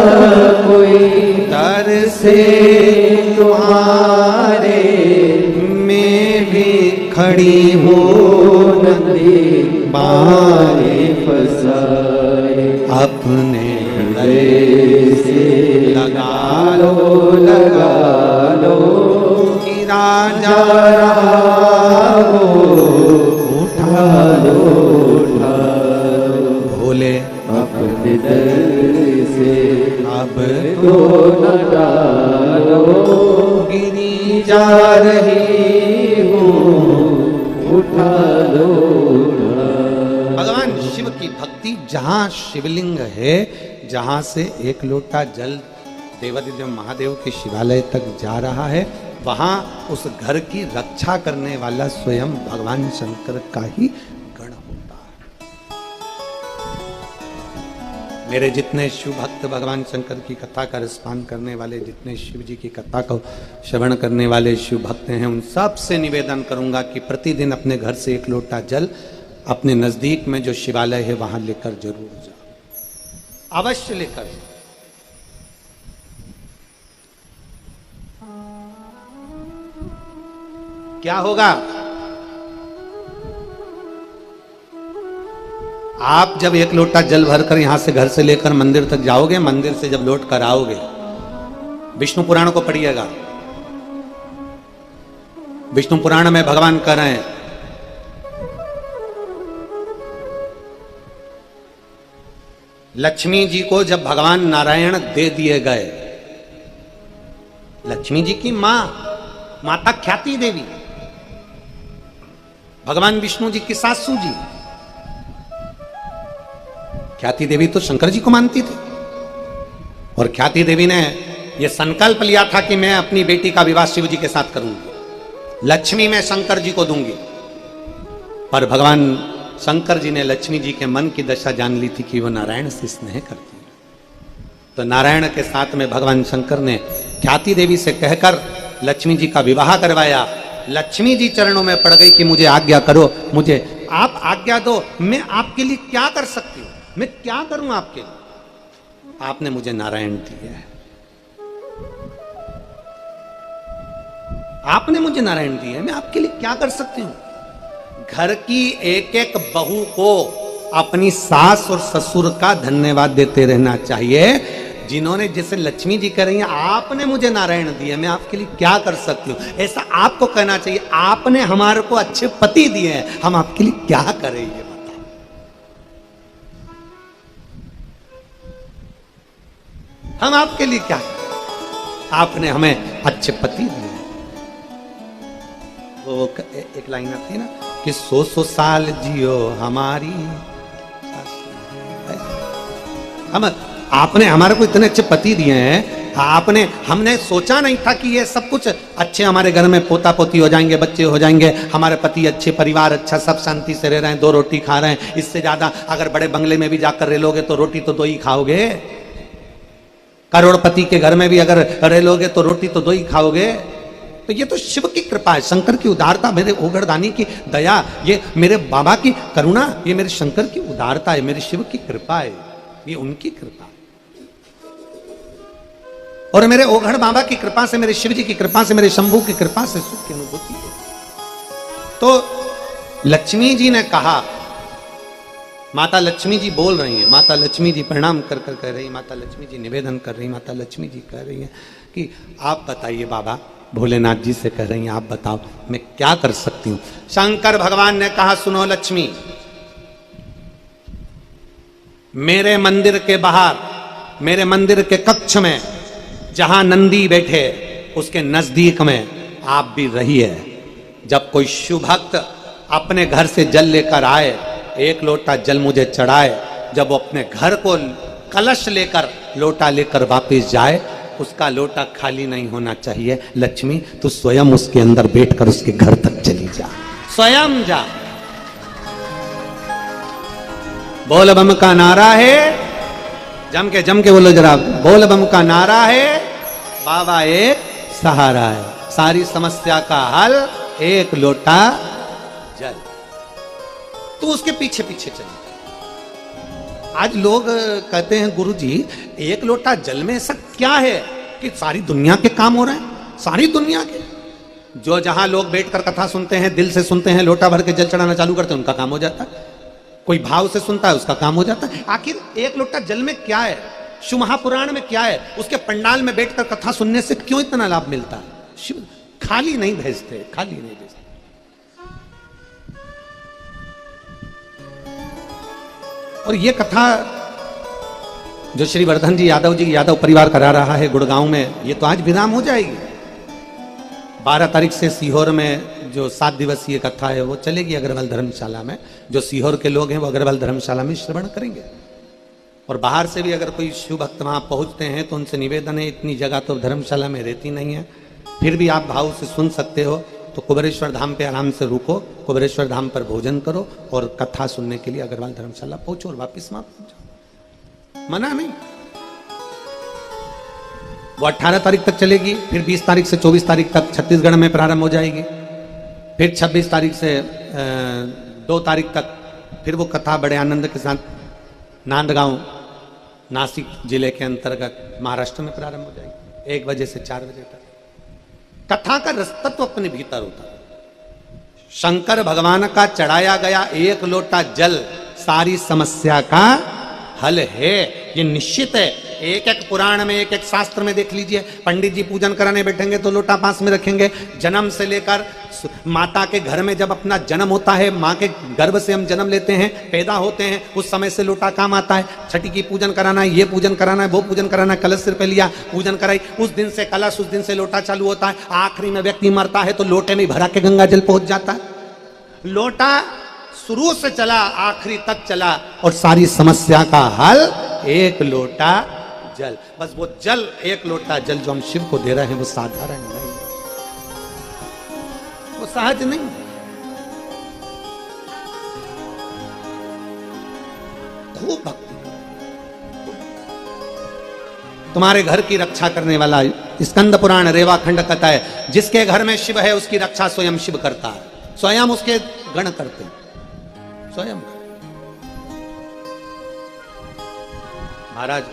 कोई दर से तुम्हारे। में भी खड़ी हो हूँ नदी बारे फसाए, अपने हृदय से लगा लगा लो कि राजा हो, उठा लो उठा लो। भोले अपने दर से अब तो न डालो, गिरी जा रही हूँ, उठा लो उठा। भगवान शिव की भक्ति जहाँ शिवलिंग है, जहाँ से एक लोटा जल देवादिदेव महादेव के शिवालय तक जा रहा है, वहाँ उस घर की रक्षा करने वाला स्वयं भगवान शंकर का ही गण होता है। मेरे जितने शिव भक्त भगवान शंकर की कथा का रसपान करने वाले, जितने शिव जी की कथा को श्रवण करने वाले शिव भक्त हैं, उन सब से निवेदन करूंगा कि प्रतिदिन अपने घर से एक लोटा जल अपने नजदीक में जो शिवालय है वहां लेकर जरूर जाओ, अवश्य लेकर जाओ। क्या होगा? आप जब एक लोटा जल भरकर यहां से घर से लेकर मंदिर तक जाओगे, मंदिर से जब लौट कर आओगे, विष्णु पुराण को पढ़िएगा। विष्णु पुराण में भगवान कह रहे हैं, लक्ष्मी जी को जब भगवान नारायण दे दिए गए, लक्ष्मी जी की मां माता ख्याति देवी, भगवान विष्णु जी की सासू जी ख्याति देवी तो शंकर जी को मानती थी, और ख्याति देवी ने यह संकल्प लिया था कि मैं अपनी बेटी का विवाह शिव जी के साथ करूंगी, लक्ष्मी मैं शंकर जी को दूंगी। पर भगवान शंकर जी ने लक्ष्मी जी के मन की दशा जान ली थी कि वो नारायण से स्नेह करती है, तो नारायण के साथ में भगवान शंकर ने ख्याति देवी से कहकर लक्ष्मी जी का विवाह करवाया। लक्ष्मी जी चरणों में पड़ गई कि मुझे आज्ञा करो, मुझे आप आज्ञा दो, मैं आपके लिए क्या कर सकती हूं, मैं क्या करूं आपके लिए, आपने मुझे नारायण दिया है, आपने मुझे नारायण दिया है, मैं आपके लिए क्या कर सकती हूं। घर की एक एक बहू को अपनी सास और ससुर का धन्यवाद देते रहना चाहिए, जिन्होंने, जैसे लक्ष्मी जी कह रही हैं, आपने मुझे नारायण दिया, मैं आपके लिए क्या कर सकती हूँ, ऐसा आपको कहना चाहिए। आपने हमारे को अच्छे पति दिए हैं, हम आपके लिए क्या करें, ये बताओ। हम आपके लिए क्या करें, आपने हमें अच्छे पति दिए। वो एक लाइन आती है ना कि 100 साल जियो हमारी, हम आपने हमारे को इतने अच्छे पति दिए हैं, हमने सोचा नहीं था कि ये सब कुछ अच्छे हमारे घर में पोता पोती हो जाएंगे, बच्चे हो जाएंगे, हमारे पति अच्छे, परिवार अच्छा, सब शांति से रह रहे हैं, 2 रोटी खा रहे हैं। इससे ज्यादा अगर बड़े बंगले में भी जाकर रह लोगे तो रोटी तो 2 ही खाओगे। करोड़पति के घर में भी अगर रह लोगे तो रोटी तो 2 ही खाओगे। तो ये तो शिव की कृपा है, शंकर की उदारता, मेरे ओगरदानी की दया, ये मेरे बाबा की करुणा, ये मेरे शंकर की उदारता है, मेरे शिव की कृपा है, ये उनकी कृपा है। और मेरे ओघड़ बाबा की कृपा से, मेरे शिव जी की कृपा से, मेरे शंभू की कृपा से सुख की अनुभूति है। तो लक्ष्मी जी ने कहा, माता लक्ष्मी जी बोल रही हैं, माता लक्ष्मी जी प्रणाम कर कर कह रही, माता लक्ष्मी जी निवेदन कर रही, माता लक्ष्मी जी कह रही हैं कि आप बताइए बाबा, भोलेनाथ जी से कह रही हैं, आप बताओ मैं क्या कर सकती हूं। शंकर भगवान ने कहा, सुनो लक्ष्मी, मेरे मंदिर के बाहर, मेरे मंदिर के कक्ष में जहां नंदी बैठे उसके नजदीक में आप भी रहिए। जब कोई शिव भक्त अपने घर से जल लेकर आए, 1 लोटा जल मुझे चढ़ाए, जब वो अपने घर को कलश लेकर, लोटा लेकर वापस जाए, उसका लोटा खाली नहीं होना चाहिए। लक्ष्मी, तू स्वयं उसके अंदर बैठकर उसके घर तक चली जा, स्वयं जा। बोल बम का नारा है, जम के बोलो जरा, बोल बम का नारा है, बाबा एक सहारा है, सारी समस्या का हल 1 लोटा जल। तू उसके पीछे पीछे चल। आज लोग कहते हैं, गुरुजी 1 लोटा जल में ऐसा क्या है कि सारी दुनिया के काम हो रहे हैं, सारी दुनिया के। जो जहां लोग बैठकर कथा सुनते हैं, दिल से सुनते हैं, लोटा भर के जल चढ़ाना चालू करते हैं, उनका काम हो जाता है। कोई भाव से सुनता है, उसका काम हो जाता है। आखिर 1 लोटा जल में क्या है, शिव महापुराण में क्या है, उसके पंडाल में बैठकर कथा सुनने से क्यों इतना लाभ मिलता है? शिव खाली नहीं भेजते, खाली नहीं भेजते। और ये कथा जो श्री वर्धन जी यादव जी, यादव परिवार करा रहा है गुड़गांव में, ये तो आज विराम हो जाएगी। 12 तारीख से सीहोर में जो 7 दिवसीय कथा है वो चलेगी अग्रवाल धर्मशाला में। जो सीहोर के लोग हैं वो अग्रवाल धर्मशाला में श्रवण करेंगे। और बाहर से भी अगर कोई शिव भक्त वहां पहुंचते हैं तो उनसे निवेदन है, इतनी जगह तो धर्मशाला में रहती नहीं है, फिर भी आप भाव से सुन सकते हो तो कुबेरेश्वर धाम पे आराम से रुको, कुबेरेश्वर धाम पर भोजन करो और कथा सुनने के लिए अग्रवाल धर्मशाला पहुंचो और वापिस वहां पहुंचो। मना नहीं। वो 18 तारीख तक चलेगी, फिर 20 तारीख से 24 तारीख तक छत्तीसगढ़ में प्रारंभ हो जाएगी, फिर 26 तारीख से 2 तारीख तक फिर वो कथा बड़े आनंद के साथ नांदगांव, नासिक जिले के अंतर्गत महाराष्ट्र में प्रारंभ हो जाएगी 1 बजे से 4 बजे तक। कथा का रसतत्व अपने भीतर होता है। शंकर भगवान का चढ़ाया गया 1 लोटा जल सारी समस्या का हल है, ये निश्चित है। एक एक पुराण में, एक एक शास्त्र में देख लीजिए, पंडित जी पूजन कराने बैठेंगे तो लोटा पास में रखेंगे। जन्म से लेकर माता के घर में जब अपना जन्म होता है, माँ के गर्भ से हम जन्म लेते हैं, पैदा होते हैं, उस समय से लोटा काम आता है। छठी की पूजन कराना है, ये पूजन कराना है, वो पूजन कराना है, कलश सिर पे लिया, पूजन कराई, उस दिन से कलश, उस दिन से लोटा चालू होता है। आखिरी में व्यक्ति मरता है तो लोटे में भरा के गंगा जल पहुंच जाता है। लोटा शुरू से चला, आखिरी तक चला और सारी समस्या का हल 1 लोटा जल। बस वो जल, 1 लोटा जल जो हम शिव को दे रहे हैं वो साधारण नहीं, वो सहज नहीं। खूब भक्ति, तुम्हारे घर की रक्षा करने वाला स्कंद पुराण रेवा खंड कहता है, जिसके घर में शिव है उसकी रक्षा स्वयं शिव करता है, स्वयं उसके गण करते हैं, स्वयं। महाराज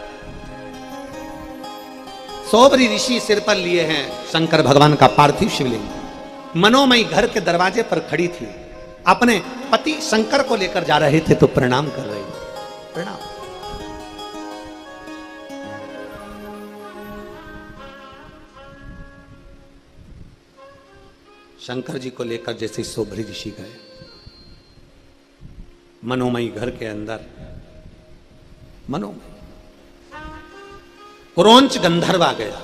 सोबरी ऋषि सिर पर लिए हैं शंकर भगवान का पार्थिव शिवलिंग। मनोमयी घर के दरवाजे पर खड़ी थी, अपने पति शंकर को लेकर जा रहे थे तो प्रणाम कर रही, प्रणाम। शंकर जी को लेकर जैसे सोबरी ऋषि गए मनोमयी घर के अंदर, मनोमयी क्रौंच गंधर्व आ गया।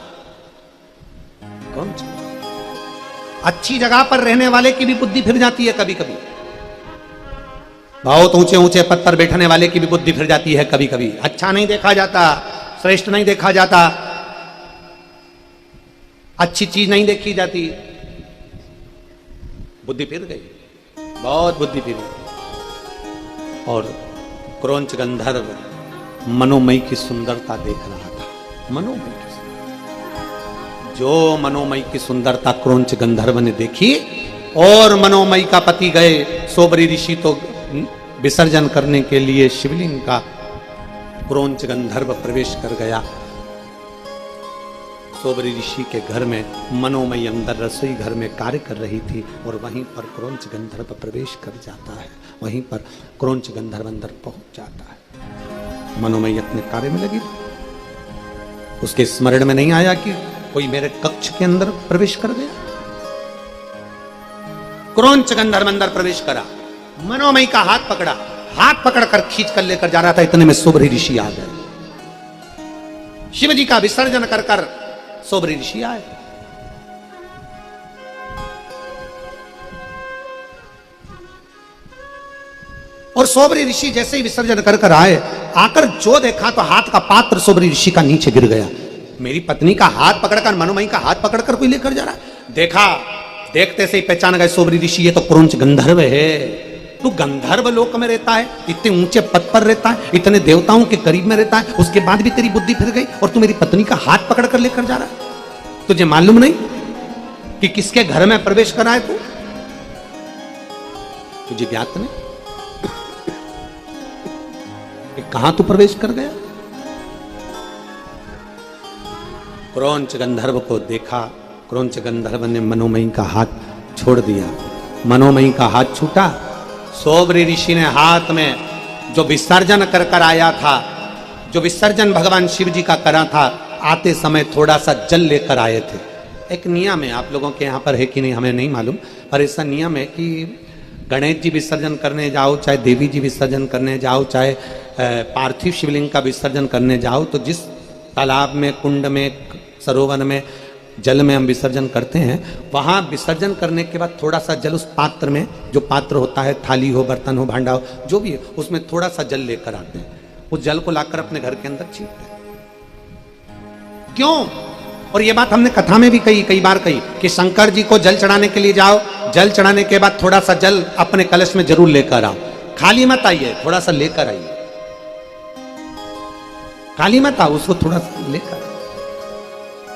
क्रौंच, अच्छी जगह पर रहने वाले की भी बुद्धि फिर जाती है कभी कभी, बहुत ऊंचे ऊंचे पद पर बैठने वाले की भी बुद्धि फिर जाती है कभी कभी। अच्छा नहीं देखा जाता, श्रेष्ठ नहीं देखा जाता, अच्छी चीज नहीं देखी जाती। बुद्धि फिर गई, बहुत बुद्धि फिरी। और क्रौंच गंधर्व मनोमयी की सुंदरता देख रहा था। मनोमयी की सुंदरता, जो मनोमयी की सुंदरता क्रौंच गंधर्व ने देखी, और मनोमयी का पति गए। सोबरी ऋषि तो विसर्जन करने के लिए शिवलिंग का, क्रौंच गंधर्व प्रवेश कर गया सोबरी ऋषि के घर में। मनोमयी अंदर रसोई घर में कार्य कर रही थी, और वहीं पर क्रौंच गंधर्व प्रवेश कर जाता है। वहीं पर क्रौंच गंधर्व अंदर पहुंच जाता है। मनोमयी अपने कार्य में लगी, उसके स्मरण में नहीं आया कि कोई मेरे कक्ष के अंदर प्रवेश कर गया। क्रौंच गंधर्व अंदर प्रवेश करा, मनोमयी का हाथ पकड़ा, हाथ पकड़कर खींच कर लेकर जा रहा था। इतने में सोबरी ऋषि आ गए। शिव जी का विसर्जन कर कर सोबरी ऋषि आए। और सोबरी ऋषि जैसे ही विसर्जन कर कर आए, आकर जो देखा तो हाथ का पात्र सोबरी ऋषि का नीचे गिर गया। मेरी पत्नी का हाथ पकड़कर, मनोमयी का हाथ पकड़कर कोई लेकर जा रहा है। देखा, देखते से ही पहचान गए सोबरी ऋषि, ये तो क्रौंच गंधर्व है। तू गंधर्व लोक में रहता है, इतने ऊंचे पद पर रहता है, इतने देवताओं के करीब में रहता है, उसके बाद भी तेरी बुद्धि फिर गई और तू मेरी पत्नी का हाथ पकड़ कर लेकर जा रहा है। तुझे मालूम नहीं कि किसके घर में प्रवेश करा है तू? तुझे ज्ञात नहीं कि कहां तू प्रवेश कर गया? क्रौंच गंधर्व को देखा, क्रौंच गंधर्व ने मनोमयी का हाथ छोड़ दिया। मनोमयी का हाथ छूटा। सोबरी ऋषि ने हाथ में जो विसर्जन कर कर आया था, जो विसर्जन भगवान शिव जी का करा था, आते समय थोड़ा सा जल लेकर आए थे। एक नियम है, आप लोगों के यहाँ पर है कि नहीं हमें नहीं मालूम, पर ऐसा नियम है कि गणेश जी विसर्जन करने जाओ, चाहे देवी जी विसर्जन करने जाओ, चाहे पार्थिव शिवलिंग का विसर्जन करने जाओ, तो जिस तालाब में, कुंड में, सरोवर में, जल में हम विसर्जन करते हैं, वहां विसर्जन करने के बाद थोड़ा सा जल उस पात्र में, जो पात्र होता है, थाली हो, बर्तन हो, भांडा हो, जो भी है, उसमें थोड़ा सा जल लेकर आते हैं। उस जल को लाकर अपने घर के अंदर छींटते हैं। क्यों? और ये बात हमने कथा में भी कही, कई बार कही, कि शंकर जी को जल चढ़ाने के लिए जाओ, जल चढ़ाने के बाद थोड़ा सा जल अपने कलश में जरूर लेकर आओ। खाली मत आइए, थोड़ा सा लेकर आइए। खाली मत आओ, उसको थोड़ा सा लेकर।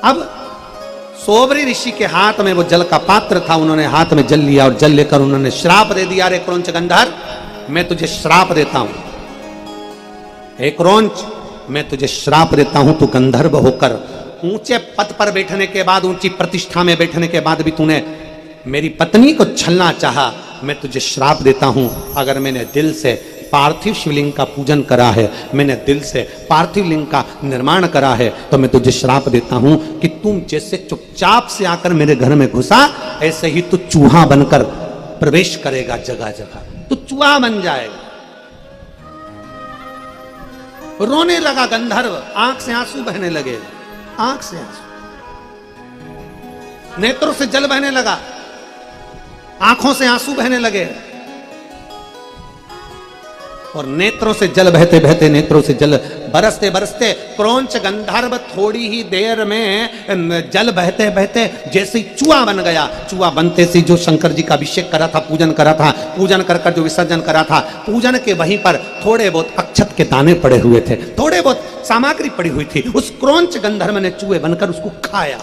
अब सोबरी ऋषि के हाथ में वो जल का पात्र था, उन्होंने हाथ में जल लिया और जल लेकर उन्होंने श्राप दे दिया, रे क्रौंच गंधर्व, मैं तुझे श्राप देता हूं। हे क्रौंच, मैं तुझे श्राप देता हूं, तू गंधर्व होकर ऊंचे पद पर बैठने के बाद, ऊंची प्रतिष्ठा में बैठने के बाद भी तूने मेरी पत्नी को छलना चाहा। मैं तुझे श्राप देता हूं, अगर मैंने दिल से पार्थिव शिवलिंग का पूजन करा है, मैंने दिल से पार्थिव लिंग का निर्माण करा है, तो मैं तुझे श्राप देता हूं कि तुम जैसे चुपचाप से आकर मेरे घर में घुसा, ऐसे ही तू चूहा बनकर प्रवेश करेगा जगह जगह, तू चूहा बन जाएगा। रोने लगा गंधर्व, आंख से आंसू बहने लगे, आंख से आंसू, नेत्रों से जल बहने लगा, आंखों से आंसू बहने लगे। और नेत्रों से जल बहते बहते, नेत्रों से जल बरसते बरसते, क्रौंच गंधर्व थोड़ी ही देर में जल बहते बहते जैसे चूहा बन गया। चूहा बनते से जो शंकर जी का अभिषेक करा था, पूजन करा था, पूजन कर कर जो विसर्जन करा था, पूजन के वहीं पर थोड़े बहुत अक्षत के दाने पड़े हुए थे, थोड़े बहुत सामग्री पड़ी हुई थी। उस क्रौंच गंधर्व ने चूहे बनकर उसको खाया।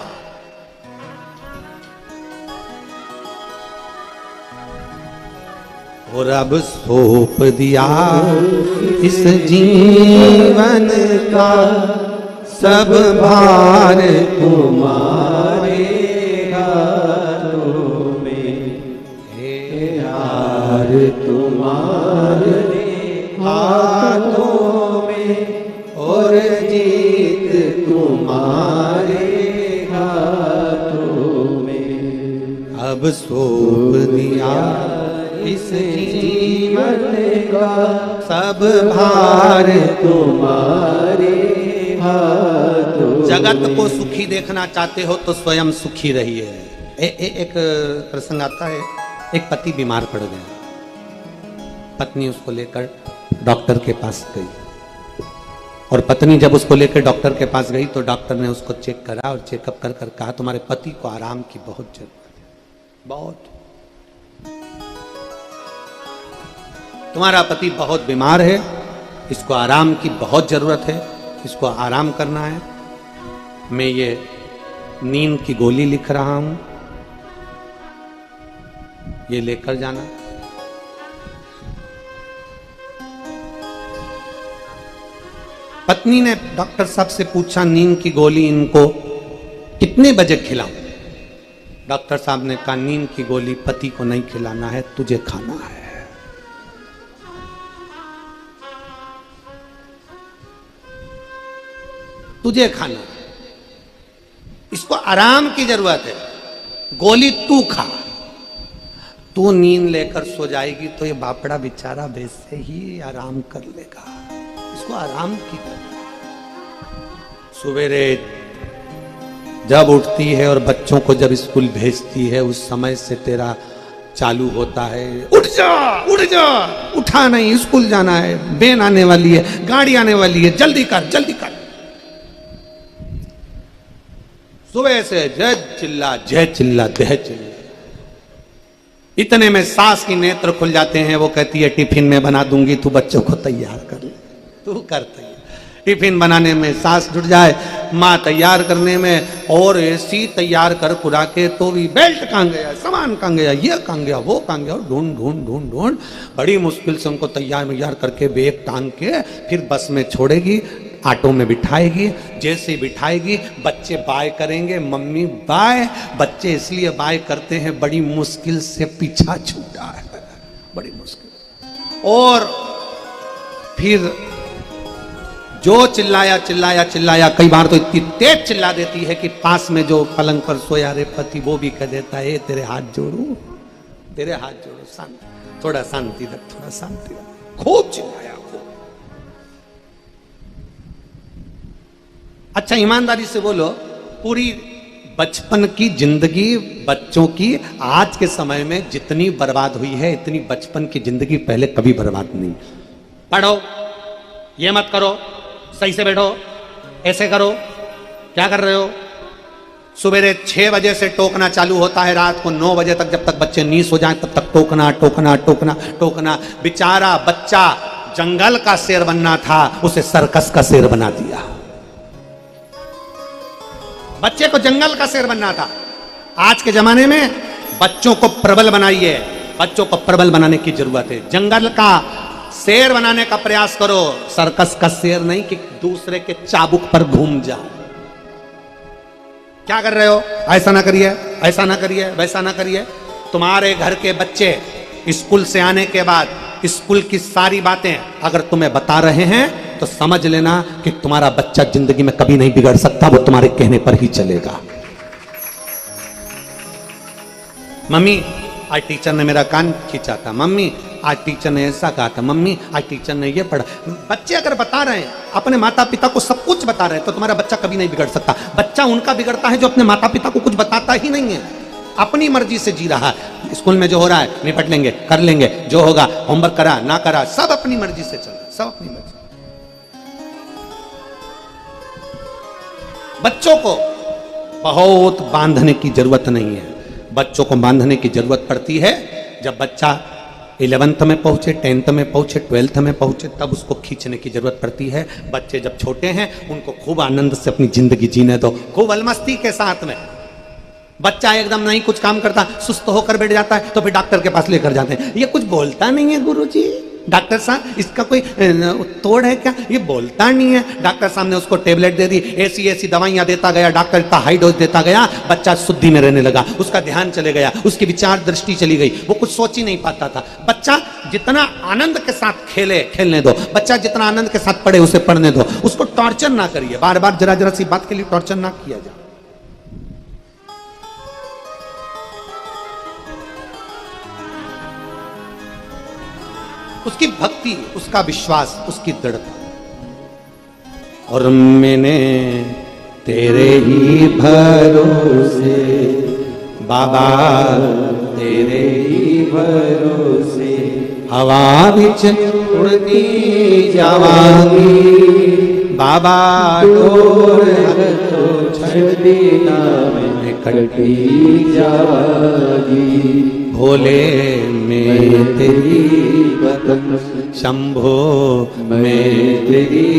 और अब सौंप दिया इस जीवन का सब भार तुम्हारे हाथों में, हे यार तुम्हारे हाथों में, और जीत तुम्हारे हाथों में। अब सौंप दिया इस जीवन का सब भार तुम्हारे हाथों। जगत को सुखी देखना चाहते हो तो स्वयं सुखी रहिए। एक प्रसंग आता है, एक पति बीमार पड़ गया, पत्नी उसको लेकर डॉक्टर के पास गई। और पत्नी जब उसको लेकर डॉक्टर के पास गई तो डॉक्टर ने उसको चेक करा और चेकअप कर कर कहा तुम्हारे पति को आराम की बहुत जरूरत है, बहुत। तुम्हारा पति बहुत बीमार है, इसको आराम की बहुत जरूरत है, इसको आराम करना है। मैं ये नींद की गोली लिख रहा हूं, ये लेकर जाना। पत्नी ने डॉक्टर साहब से पूछा नींद की गोली इनको कितने बजे खिलाऊं? डॉक्टर साहब ने कहा नींद की गोली पति को नहीं खिलाना है, तुझे खाना है। तुझे खाना है, इसको आराम की जरूरत है, गोली तू खा। तू नींद लेकर सो जाएगी तो ये बापड़ा बेचारा वैसे ही आराम कर लेगा, इसको आराम की जरूरत है। सवेरे जब उठती है और बच्चों को जब स्कूल भेजती है उस समय से तेरा चालू होता है, उठ जा उठ जा, उठा नहीं, स्कूल जाना है, बेन आने वाली है, गाड़ी आने वाली है, जल्दी कर जल्दी कर। सुबह से जय चिल्ला जय चिल्ला जय चिल्ला। इतने में सास की नेत्र खुल जाते हैं, वो कहती है टिफिन में बना दूंगी, तू बच्चों को तैयार कर ले, तू कर तैयार। टिफिन बनाने में सास जुट जाए, माँ तैयार करने में, और ऐसी तैयार कर खुरा के तो भी बेल्ट कहाँ गया, सामान कहाँ गया, ये कहाँ गया, वो कहाँ गया, और ढूंढ ढूंढ ढूंढ ढूंढ बड़ी मुश्किल से उनको तैयार करके बैग टांग के फिर बस में छोड़ेगी, ऑटो में बिठाएगी। जैसे बिठाएगी बच्चे बाय करेंगे, मम्मी बाय। बच्चे इसलिए बाय करते हैं बड़ी मुश्किल से पीछा छूटा है, बड़ी मुश्किल। और फिर जो चिल्लाया चिल्लाया चिल्लाया, कई बार तो इतनी तेज चिल्ला देती है कि पास में जो पलंग पर सोया रे पति वो भी कह देता है तेरे हाथ जोड़ू, तेरे हाथ जोड़ू, शांति, थोड़ा शांति रख, थोड़ा शांति रख। खूब चिल्लाया। अच्छा ईमानदारी से बोलो, पूरी बचपन की जिंदगी बच्चों की आज के समय में जितनी बर्बाद हुई है, इतनी बचपन की जिंदगी पहले कभी बर्बाद नहीं। पढ़ो, ये मत करो, सही से बैठो, ऐसे करो, क्या कर रहे हो? सुबह 6 बजे से टोकना चालू होता है, रात को 9 बजे तक, जब तक बच्चे नींद हो जाए तब तक टोकना टोकना टोकना टोकना। बेचारा बच्चा जंगल का शेर बनना था, उसे सर्कस का शेर बना दिया। बच्चे को जंगल का शेर बनना था। आज के जमाने में बच्चों को प्रबल बनाइए, बच्चों को प्रबल बनाने की जरूरत है। जंगल का शेर बनाने का प्रयास करो, सर्कस का शेर नहीं कि दूसरे के चाबुक पर घूम जाओ। क्या कर रहे हो? ऐसा ना करिए, ऐसा ना करिए, वैसा ना करिए। तुम्हारे घर के बच्चे स्कूल से आने के बाद स्कूल की सारी बातें अगर तुम्हें बता रहे हैं तो समझ लेना कि तुम्हारा बच्चा जिंदगी में कभी नहीं बिगड़ सकता, वो तुम्हारे कहने पर ही चलेगा। मम्मी आज टीचर ने मेरा कान खींचा था, मम्मी आज टीचर ने ऐसा कहा था, मम्मी आज टीचर ने ये पढ़ा। बच्चे अगर बता रहे हैं, अपने माता पिता को सब कुछ बता रहे हैं, तो तुम्हारा बच्चा कभी नहीं बिगड़ सकता। बच्चा उनका बिगड़ता है जो अपने माता पिता को कुछ बताता ही नहीं है, अपनी मर्जी से जी रहा है। स्कूल में जो हो रहा है निपट लेंगे, कर लेंगे, जो होगा होमवर्क करा ना करा सब अपनी मर्जी से चल रहा है, सब अपनी मर्जी। बच्चों को बहुत बांधने की जरूरत नहीं है। बच्चों को बांधने की जरूरत पड़ती है जब बच्चा 11th में पहुंचे, 10th में पहुंचे, 12th में पहुंचे, तब उसको खींचने की जरूरत पड़ती है। बच्चे जब छोटे हैं उनको खूब आनंद से अपनी जिंदगी जीने दो, खूब अलमस्ती के साथ में। बच्चा एकदम नहीं कुछ काम करता, सुस्त होकर बैठ जाता है तो फिर डॉक्टर के पास लेकर जाते हैं। ये कुछ बोलता नहीं है गुरुजी, डॉक्टर साहब इसका कोई तोड़ है क्या? ये बोलता नहीं है। डॉक्टर साहब ने उसको टेबलेट दे दी, ऐसी ऐसी दवाइयां देता गया, डॉक्टर इतना हाई डोज देता गया, बच्चा शुद्धि में रहने लगा, उसका ध्यान चले गया, उसकी विचार दृष्टि चली गई, वो कुछ सोच ही नहीं पाता था। बच्चा जितना आनंद के साथ खेले खेलने दो, बच्चा जितना आनंद के साथ पढ़े उसे पढ़ने दो, उसको टॉर्चर ना करिए, बार बार जरा जरा सी बात के लिए टॉर्चर ना किया जाए। उसकी भक्ति, उसका विश्वास, उसकी दृढ़ता। और मैंने तेरे ही भरोसे बाबा, तेरे ही भरोसे हवा विच उड़ती जावांगी बाबा डोर डोर तो छड़ी नाम कटी जागी भोले में तेरी पतंग शंभो मैं में तेरी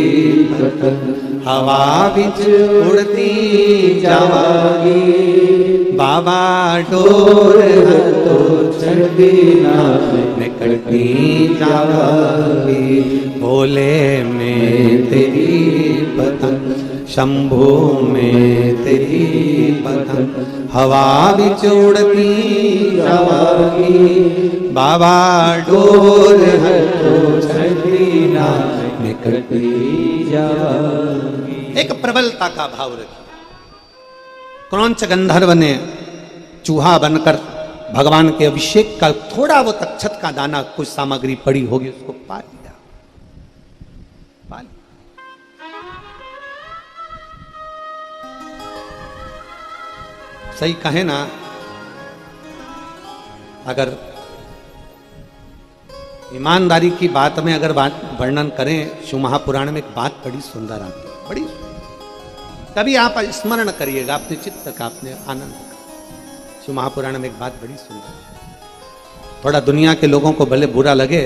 पतंग हवा बिच उड़ती जावागी बाबा डोर डोर तो छड़ी नाम निकलती जावागी भोले में तेरी पतंग शंभो में तेरी पतंग हवा बिच उड़ती जावागी बाबा डोर डोर तो छड़ी नाम कटी जावागी। एक प्रबलता का भाव रखिए। क्रौंच गंधर्व ने चूहा बनकर भगवान के अभिषेक का थोड़ा बहुत अक्षत का दाना कुछ सामग्री पड़ी होगी उसको पा लिया, पा लिया। सही कहे ना, अगर ईमानदारी की बात में अगर बात वर्णन करें, शिव महापुराण में एक बात बड़ी सुंदर आती है, बड़ी सुंदर। कभी आप स्मरण करिएगा अपने चित्त का, अपने आनंद का। शिव महापुराण में एक बात बड़ी सुंदर है। थोड़ा दुनिया के लोगों को भले बुरा लगे,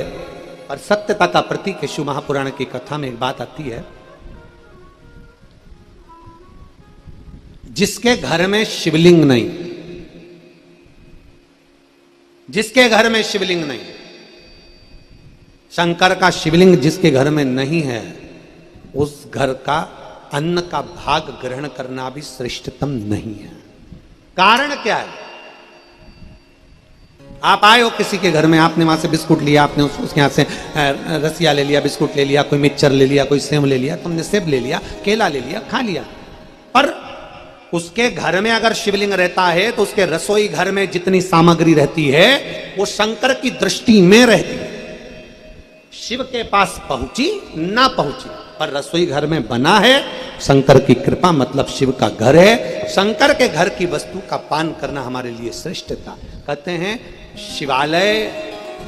पर सत्यता का प्रतीक है। शिव महापुराण की कथा में एक बात आती है, जिसके घर में शिवलिंग नहीं, जिसके घर में शिवलिंग नहीं, शंकर का शिवलिंग जिसके घर में नहीं है, उस घर का अन्न का भाग ग्रहण करना भी श्रेष्ठतम नहीं है। कारण क्या है? आप आए हो किसी के घर में, आपने वहां से बिस्कुट लिया, आपने उसके यहां से रसिया ले लिया, बिस्कुट ले लिया, कोई मिक्सचर ले लिया, कोई सेव ले लिया, तुमने सेब ले लिया, केला ले लिया, खा लिया। पर उसके घर में अगर शिवलिंग रहता है तो उसके रसोई घर में जितनी सामग्री रहती है वो शंकर की दृष्टि में रहती है। शिव के पास पहुंची ना पहुंची, पर रसोई घर में बना है, शंकर की कृपा, मतलब शिव का घर है। शंकर के घर की वस्तु का पान करना हमारे लिए श्रेष्ठता। कहते हैं शिवालय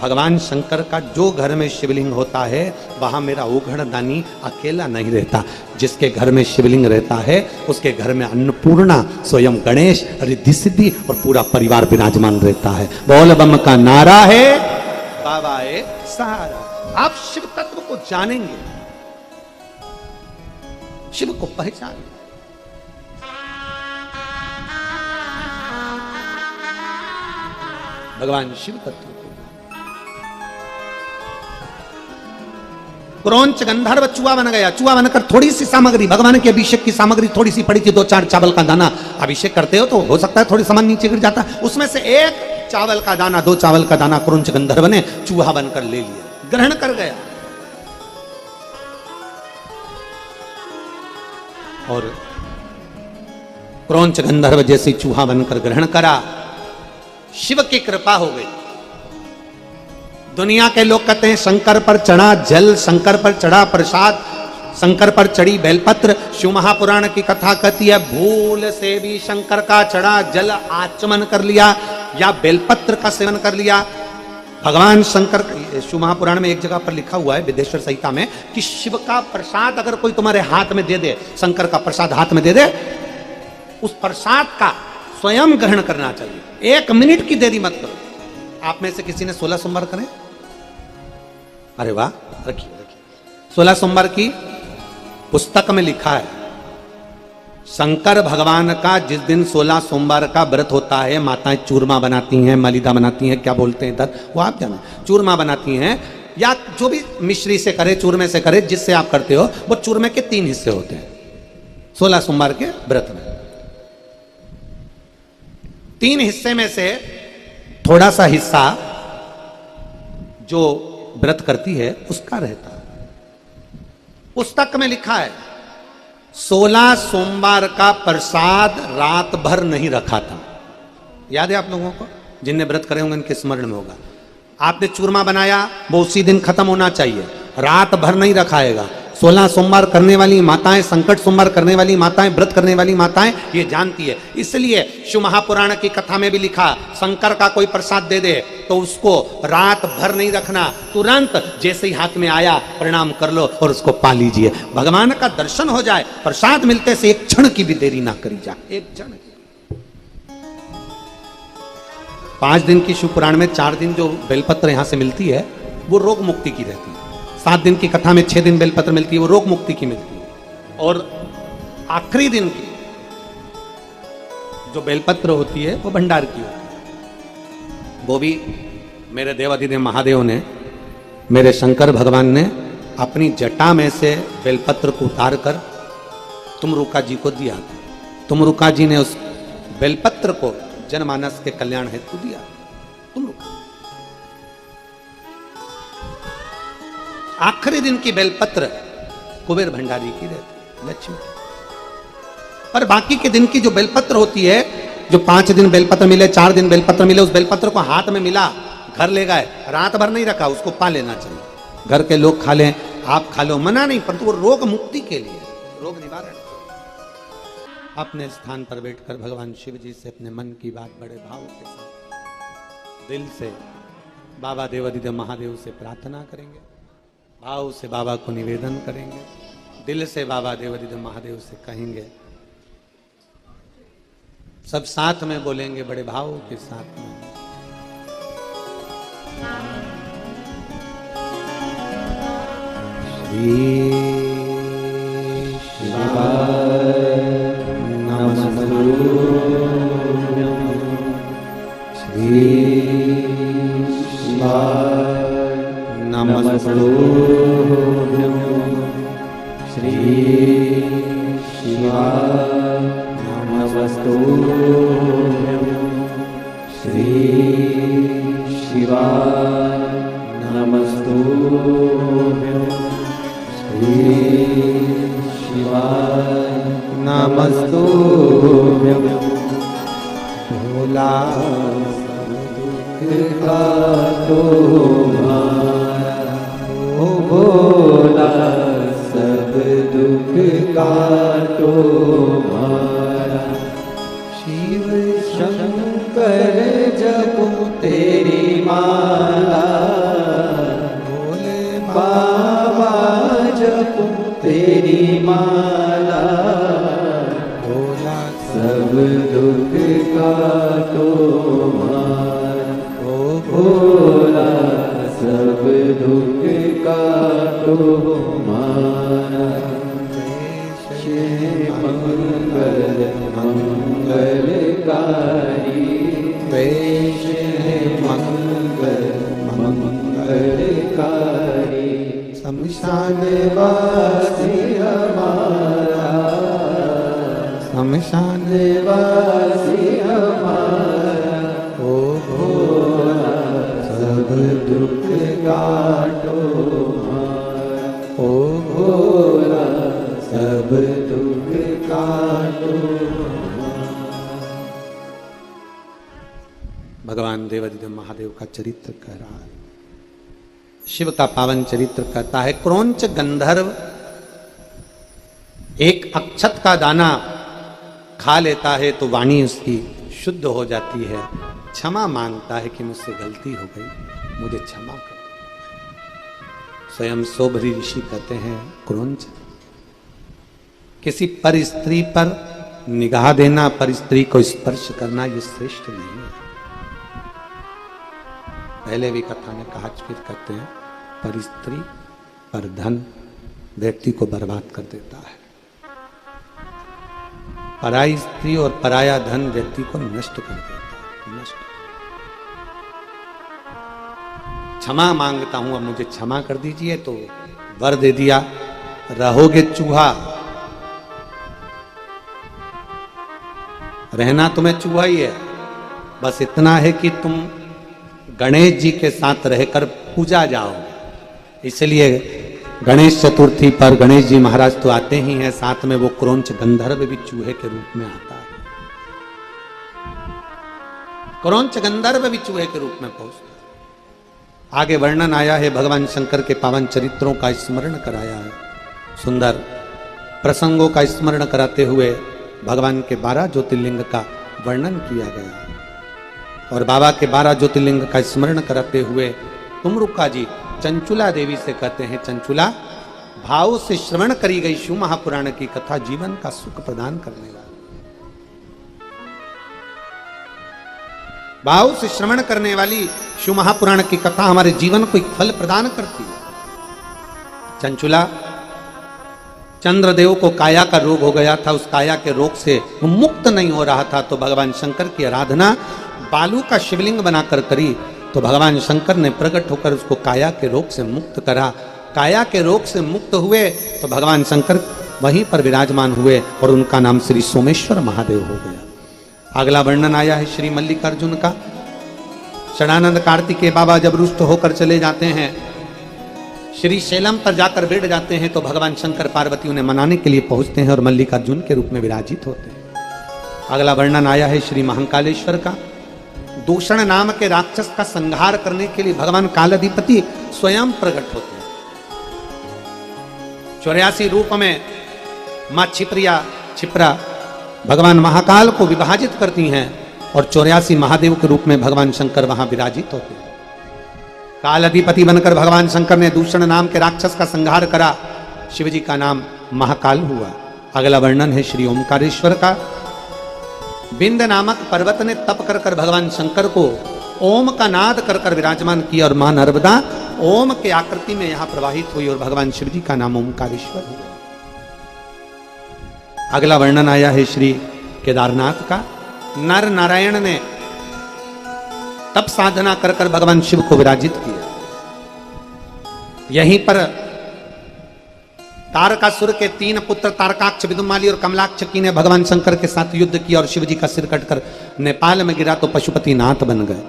भगवान शंकर का जो घर में शिवलिंग होता है वहां मेरा उघड़ दानी अकेला नहीं रहता। जिसके घर में शिवलिंग रहता है उसके घर में अन्नपूर्णा, स्वयं गणेश, रिद्धि सिद्धि और पूरा परिवार विराजमान रहता है। बोल बम का नारा है, बाबा है सहारा। आप शिव तत्व को जानेंगे, शिव को पहचान, भगवान शिव तत्व को। क्रौंच गंधर्व चूहा बन गया। चूहा बनकर थोड़ी सी सामग्री, भगवान के अभिषेक की सामग्री थोड़ी सी पड़ी थी, 2-4 चावल का दाना। अभिषेक करते हो तो हो सकता है थोड़ी सामान नीचे गिर जाता, उसमें से एक चावल का दाना, 2 चावल का दाना क्रौंच गंधर्व ने चूहा बनकर ले लिया, ग्रहण कर गया। और क्रौंच गंधर्व जैसे चूहा बनकर ग्रहण करा, शिव की कृपा हो गई। दुनिया के लोग कहते हैं शंकर पर चढ़ा जल, शंकर पर चढ़ा प्रसाद, शंकर पर चढ़ी बेलपत्र। शिव महापुराण की कथा कहती है भूल से भी शंकर का चढ़ा जल आचमन कर लिया या बेलपत्र का सेवन कर लिया। भगवान शंकर, शिव महापुराण में एक जगह पर लिखा हुआ है विदेश्वर संहिता में कि शिव का प्रसाद अगर कोई तुम्हारे हाथ में दे दे, शंकर का प्रसाद हाथ में दे दे, उस प्रसाद का स्वयं ग्रहण करना चाहिए। 1 मिनट की देरी मत करो। आप में से किसी ने 16 सोमवार करें? अरे वाह, रखिए रखिए। 16 सोमवार की पुस्तक में लिखा है शंकर भगवान का जिस दिन 16 सोमवार का व्रत होता है, माताएं चूरमा बनाती हैं, मलिदा बनाती हैं, क्या बोलते हैं इधर, वो आप जाने, चूरमा बनाती हैं, या जो भी मिश्री से करे, चूरमे से करे, जिससे आप करते हो, वो चूरमे के 3 हिस्से होते हैं 16 सोमवार के व्रत में। 3 हिस्से में से थोड़ा सा हिस्सा जो व्रत करती है उसका रहता है। पुस्तक में लिखा है 16 सोमवार का प्रसाद रात भर नहीं रखा था। याद है आप लोगों को? जिनने व्रत करे होंगे उनके स्मरण में होगा। आपने चूरमा बनाया, वो उसी दिन खत्म होना चाहिए, रात भर नहीं रखाएगा। 16 सोमवार करने वाली माताएं, संकट सोमवार करने वाली माताएं, व्रत करने वाली माताएं ये जानती है। इसलिए शिव महापुराण की कथा में भी लिखा, शंकर का कोई प्रसाद दे दे तो उसको रात भर नहीं रखना, तुरंत जैसे ही हाथ में आया प्रणाम कर लो और उसको पा लीजिए। भगवान का दर्शन हो जाए, प्रसाद मिलते से एक क्षण की भी देरी ना करी जाए, एक क्षण। 5 दिन की शिव पुराण में 4 दिन जो बेलपत्र यहां से मिलती है वो रोग मुक्ति की रहती है। 7 दिन की कथा में 6 दिन बेलपत्र मिलती है, वो रोग मुक्ति की मिलती है। और आखिरी दिन की जो बेलपत्र होती है वो भंडार की होती है। वो भी मेरे देवाधिदेव महादेव ने, मेरे शंकर भगवान ने अपनी जटा में से बेलपत्र को उतार कर तुमरुका जी को दिया। तुमरुका जी ने उस बेलपत्र को जनमानस के कल्याण हेतु दिया। तुमरुका आखिरी दिन की बेलपत्र कुबेर भंडारी की रहती, लक्ष्मी। पर बाकी के दिन की जो बेलपत्र होती है, जो 5 दिन बेलपत्र मिले, 4 दिन बेलपत्र मिले, उस बेलपत्र को हाथ में मिला, घर ले गए, रात भर नहीं रखा, उसको पा लेना चाहिए। घर के लोग खा लें, आप खा लो, मना नहीं, परंतु वो रोग मुक्ति के लिए, रोग निवारण। अपने स्थान पर बैठकर भगवान शिव जी से अपने मन की बात बड़े भाव के साथ दिल से बाबा देवाधिदेव महादेव से प्रार्थना करेंगे, भाव से बाबा को निवेदन करेंगे, दिल से बाबा देवाधिदेव महादेव से कहेंगे, सब साथ में बोलेंगे बड़े भाव के साथ में। श्री शिवाय नमस्तुभ्यं, श्री शिवाय नमस्तुभ्यं, श्री शिवाय नमस्तुभ्यं, श्री शिवाय नमस्तुभ्यं, श्री शिवाय नमस्तुभ्यं। भोला दुख का तुम्हारा, ओ भोला सब दुख का तुम्हारा, शिव शंकर जपो तेरी माला, भोले बाबा जपो तेरी माला, भोला सब दुख का तुम्हारा, ओ भोला सब दुख का तुम्हारा, मंगल मंगलकारी, वेश है मंगल मंगलकारी, शमशान वासी हमारा, शमशान वासी हमारा, ओ भोला सब दुख काटो हमारा, ओ भोला सब दुख काटो। भगवान देवाधिदेव महादेव का चरित्र कह रहा है, शिव का पावन चरित्र कहता है, क्रौंच गंधर्व एक अक्षत का दाना खा लेता है तो वाणी उसकी शुद्ध हो जाती है, क्षमा मांगता है कि मुझसे गलती हो गई, मुझे क्षमा कर। स्वयं सोभरी ऋषि कहते हैं, क्रौंच किसी पर स्त्री पर निगाह देना, पर स्त्री को स्पर्श करना, ये श्रेष्ठ नहीं है। पहले भी कथा में कहा, फिर कहते हैं, पर स्त्री पर धन व्यक्ति को बर्बाद कर देता है, पराई स्त्री और पराया धन व्यक्ति को नष्ट कर देता है, नष्ट। क्षमा मांगता हूं, अब मुझे क्षमा कर दीजिए, तो वर दे दिया, रहोगे चूहा, रहना तुम्हें चूहा ही है, बस इतना है कि तुम गणेश जी के साथ रहकर पूजा जाओ। इसलिए गणेश चतुर्थी पर गणेश जी महाराज तो आते ही हैं, साथ में वो क्रौंच गंधर्व भी चूहे के रूप में आता है, क्रौंच गंधर्व भी चूहे के रूप में पहुंचता है। आगे वर्णन आया है, भगवान शंकर के पावन चरित्रों का स्मरण कराया है। सुंदर प्रसंगों का स्मरण कराते हुए भगवान के 12 ज्योतिर्लिंग का वर्णन किया गया। और बाबा के 12 ज्योतिर्लिंग का स्मरण कराते हुए तुमरुक्का जी चंचुला देवी से कहते हैं, चंचुला भाव से श्रवण करी गई शिव महापुराण की कथा जीवन का सुख प्रदान करने वाली, भाव से श्रवण करने वाली शिव महापुराण की कथा हमारे जीवन को एक फल प्रदान करती है। चंचुला, चंद्रदेव को काया का रोग हो गया था, उस काया के रोग से वो मुक्त नहीं हो रहा था, तो भगवान शंकर की आराधना बालू का शिवलिंग बनाकर करी, तो भगवान शंकर ने प्रकट होकर उसको काया के रोग से मुक्त करा। काया के रोग से मुक्त हुए तो भगवान शंकर वहीं पर विराजमान हुए और उनका नाम श्री सोमेश्वर महादेव हो गया। अगला वर्णन आया है श्री मल्लिकार्जुन का। षडानंद कार्तिकेय बाबा जब रुष्ट होकर चले जाते हैं, श्री शैलम पर जाकर बैठ जाते हैं, तो भगवान शंकर पार्वती उन्हें मनाने के लिए पहुंचते हैं और मल्लिकार्जुन के रूप में विराजित होते हैं। अगला वर्णन आया है श्री महाकालेश्वर का। दूषण नाम के राक्षस का संहार करने के लिए भगवान कालाधिपति स्वयं प्रकट होते हैं। 84 रूप में मां छिपरा भगवान महाकाल को विभाजित करती हैं और 84 महादेव के रूप में भगवान शंकर वहां विराजित होते हैं। काल अधिपति बनकर भगवान शंकर ने दूषण नाम के राक्षस का संहार करा, शिवजी का नाम महाकाल हुआ। अगला वर्णन है श्री ओमकारेश्वर का। बिंद नामक पर्वत ने तप कर कर भगवान शंकर को ओम का नाद कर कर विराजमान किया और मां नर्मदा ओम के आकृति में यहां प्रवाहित हुई और भगवान शिवजी का नाम ओमकारेश्वर हुआ। अगला वर्णन आया है श्री केदारनाथ का। नर नारायण ने तप साधना कर कर भगवान शिव को विराजित किया। यहीं पर तारकासुर के 3 पुत्र तारकाक्ष, विदुमाली और कमलाक्ष ने भगवान शंकर के साथ युद्ध किया और शिवजी का सिर कटकर नेपाल में गिरा तो पशुपतिनाथ बन गए।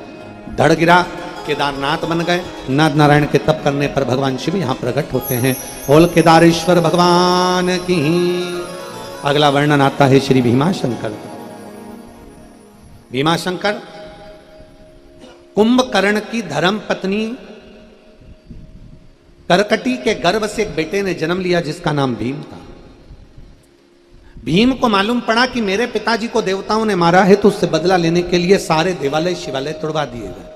धड़ गिरा केदारनाथ बन गए। नाथ नारायण के तप करने पर भगवान शिव यहां प्रकट होते हैं। बोल केदारेश्वर भगवान की। अगला वर्णन आता है श्री भीमाशंकर। भीमाशंकर कुंभकर्ण की धर्म पत्नी करकटी के गर्भ से एक बेटे ने जन्म लिया जिसका नाम भीम था। भीम को मालूम पड़ा कि मेरे पिताजी को देवताओं ने मारा है, तो उससे बदला लेने के लिए सारे देवालय शिवालय तोड़वा दिए गए।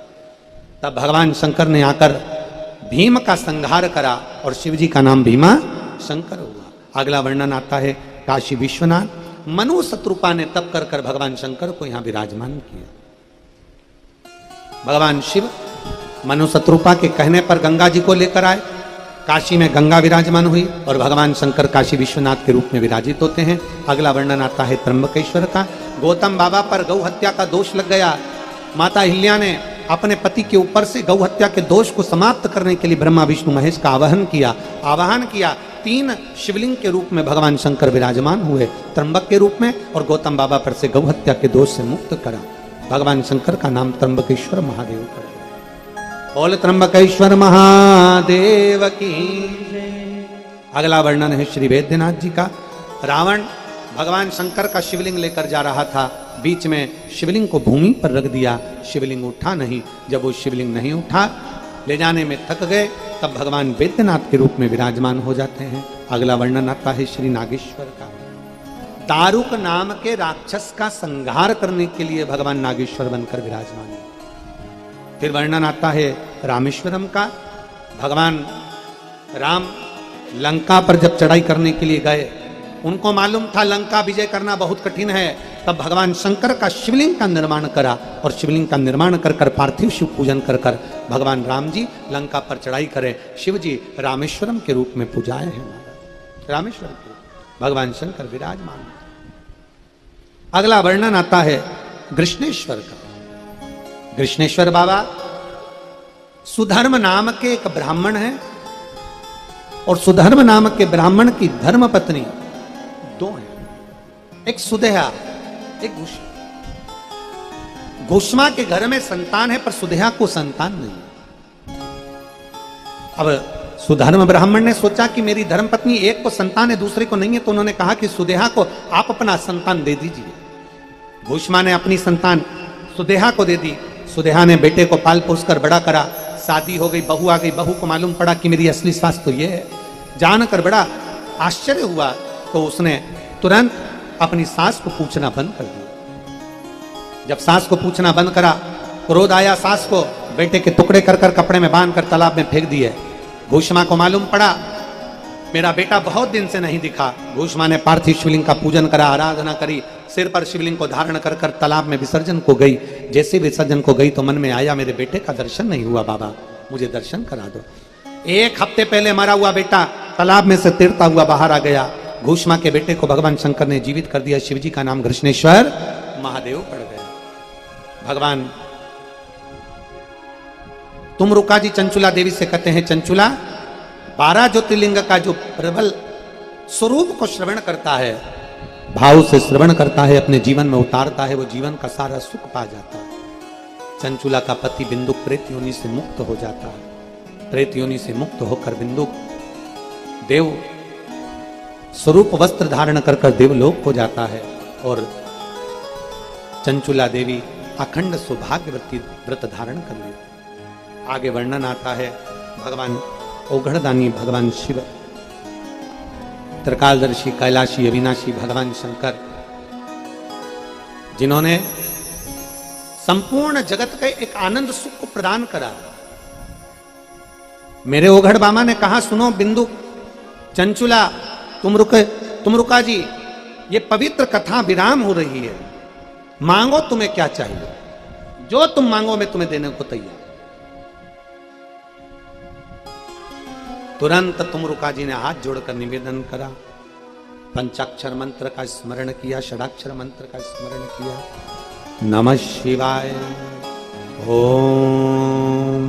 तब भगवान शंकर ने आकर भीम का संहार करा और शिवजी का नाम भीमा शंकर हुआ। अगला वर्णन आता है काशी विश्वनाथ। मनु शत्रुपा ने तप कर कर भगवान शंकर को यहां विराजमान किया। भगवान शिव मनु शत्रुपा के कहने पर गंगा जी को लेकर आए। काशी में गंगा विराजमान हुई और भगवान शंकर काशी विश्वनाथ के रूप में विराजित होते हैं। अगला वर्णन आता है त्र्यंबकेश्वर का। गौतम बाबा पर गौ हत्या का दोष लग गया। माता हिल्या ने अपने पति के ऊपर से गौ हत्या के दोष को समाप्त करने के लिए ब्रह्मा विष्णु महेश का आवाहन किया। 3 शिवलिंग के रूप में भगवान शंकर विराजमान हुए, त्र्यंबक के रूप में, और गौतम बाबा पर से गौ हत्या के दोष से मुक्त करा। भगवान शंकर का नाम त्र्यंबकेश्वर महादेव पड़ा। बोल त्र्यंबकेश्वर महादेव की। अगला वर्णन है श्री वैद्यनाथ जी का। रावण भगवान शंकर का शिवलिंग लेकर जा रहा था, बीच में शिवलिंग को भूमि पर रख दिया, शिवलिंग उठा नहीं। जब वो शिवलिंग नहीं उठा, ले जाने में थक गए, तब भगवान वैद्यनाथ के रूप में विराजमान हो जाते हैं। अगला वर्णन आता है श्री नागेश्वर का। दारुक नाम के राक्षस का संहार करने के लिए भगवान नागेश्वर बनकर विराजमान है। फिर वर्णन आता है रामेश्वरम का। भगवान राम लंका पर जब चढ़ाई करने के लिए गए, उनको मालूम था लंका विजय करना बहुत कठिन है, तब भगवान शंकर का शिवलिंग का निर्माण करा और शिवलिंग का निर्माण कर कर पार्थिव शिव पूजन कर कर भगवान राम जी लंका पर चढ़ाई करे। शिव जी रामेश्वरम के रूप में पूजाए हैं। रामेश्वरम के भगवान शंकर विराजमान। अगला वर्णन आता है कृष्णेश्वर का। कृष्णेश्वर बाबा सुधर्म नाम के एक ब्राह्मण हैं और सुधर्म नाम के ब्राह्मण की धर्म पत्नी 2 हैं, एक सुदेहा एक घुष्मा। घुष्मा के घर में संतान है पर सुदेहा को संतान नहीं। अब सुधर्म ब्राह्मण ने सोचा कि मेरी धर्म पत्नी एक को संतान है दूसरे को नहीं है, तो उन्होंने कहा कि सुदेहा को आप अपना संतान दे दीजिए। घुष्मा ने अपनी संतान सुदेहा को दे दी। सुदेहा ने बेटे को पाल पोस कर बड़ा करा। शादी हो गई, बहू आ गई। बहू को मालूम पड़ा कि मेरी असली सास तो ये है। जानकर बड़ा आश्चर्य हुआ तो उसने तुरंत अपनी सास को पूछना बंद कर दिया। जब सास को पूछना बंद करा, क्रोध आया सास को, बेटे के टुकड़े कर कर कपड़े में बांध कर तालाब में फेंक दिए। भूष्मा को मालूम पड़ा मेरा बेटा बहुत दिन से नहीं दिखा। भूष्मा ने पार्थिव शिवलिंग का पूजन करा, आराधना करी, सिर पर शिवलिंग को धारण कर कर तालाब में विसर्जन को गई। जैसे विसर्जन को गई तो मन में आया मेरे बेटे का दर्शन नहीं हुआ, बाबा मुझे दर्शन करा दो। 1 हफ्ते पहले मरा हुआ बेटा तालाब में से तैरता हुआ बाहर आ गया। भूष्मा के बेटे को भगवान शंकर ने जीवित कर दिया। शिवजी का नाम घृष्णेश्वर महादेव पड़ गया। भगवान तुम रुका जी चंचुला देवी से कहते हैं, चंचुला 12 ज्योतिर्लिंग का जो प्रबल स्वरूप को श्रवण करता है, भाव से श्रवण करता है, अपने जीवन में उतारता है, वो जीवन का सारा सुख पा जाता है। चंचुला का पति बिंदुक प्रेत योनि से मुक्त हो जाता है। प्रेत योनि से मुक्त होकर बिंदुक देव स्वरूप वस्त्र धारण कर कर देवलोक हो जाता है और चंचुला देवी अखंड सौभाग्यवती व्रत धारण कर लेती। आगे वर्णन आता है भगवान औघड़दानी, भगवान शिव, त्रिकालदर्शी, कैलाशी, अविनाशी भगवान शंकर, जिन्होंने संपूर्ण जगत के एक आनंद सुख को प्रदान करा। मेरे औघड़ बामा ने कहा, सुनो बिंदु, चंचुला तुम रुका जी, ये पवित्र कथा विराम हो रही है, मांगो तुम्हें क्या चाहिए, जो तुम मांगो मैं तुम्हें देने को तैयार। तुरंत तुमरुका जी ने हाथ जोड़कर निवेदन करा, पंचाक्षर मंत्र का स्मरण किया, षडाक्षर मंत्र का स्मरण किया। नमः शिवाय, ओम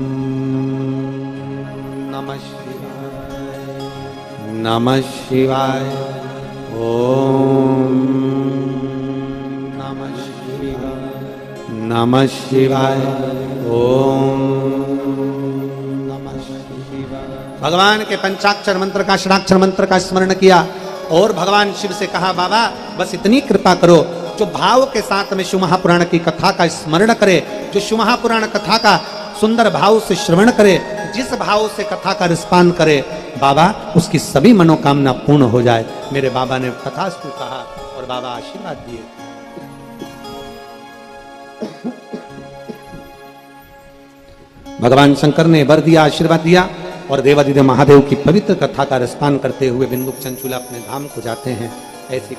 नमः शिवाय, नमः शिवाय, ओम नमः शिवाय, नमः शिवाय, ओम नमः शिवाय। भगवान के पंचाक्षर मंत्र का, षडाक्षर मंत्र का स्मरण किया और भगवान शिव से कहा, बाबा बस इतनी कृपा करो, जो भाव के साथ में शिव महापुराण की कथा का स्मरण करे, जो शिव महापुराण कथा का सुंदर भाव से श्रवण करे, जिस भाव से कथा का रिस्पान करे, बाबा उसकी सभी मनोकामना पूर्ण हो जाए। मेरे बाबा ने तथास्तु कहा और बाबा आशीर्वाद दिए। भगवान शंकर ने वर दिया, आशीर्वाद दिया और देवादिदेव महादेव की पवित्र कथा का रसपान करते हुए बिंदुक चंचुला अपने धाम को जाते हैं। ऐसी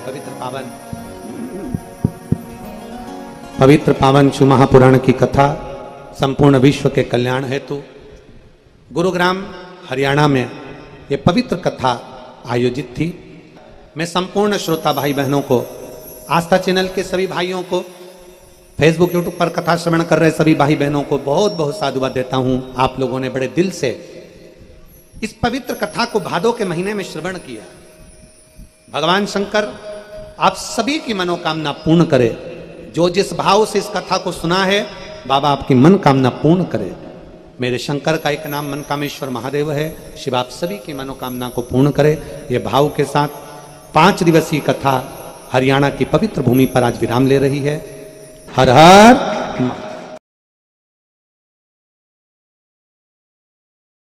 पवित्र पावन शिव महापुराण की कथा संपूर्ण विश्व के कल्याण हेतु गुरुग्राम हरियाणा में ये पवित्र कथा आयोजित थी। मैं संपूर्ण श्रोता भाई बहनों को, आस्था चैनल के सभी भाइयों को, फेसबुक यूट्यूब पर कथा श्रवण कर रहे सभी भाई बहनों को बहुत बहुत साधुवाद देता हूं। आप लोगों ने बड़े दिल से इस पवित्र कथा को भादों के महीने में श्रवण किया। भगवान शंकर आप सभी की मनोकामना पूर्ण करे। जो जिस भाव से इस कथा को सुना है, बाबा आपकी मन कामना पूर्ण करे। मेरे शंकर का एक नाम मनकामेश्वर महादेव है। शिव आप सभी की मनोकामना को पूर्ण करे। ये भाव के साथ 5 दिवसीय कथा हरियाणा की पवित्र भूमि पर आज विराम ले रही है। हर हर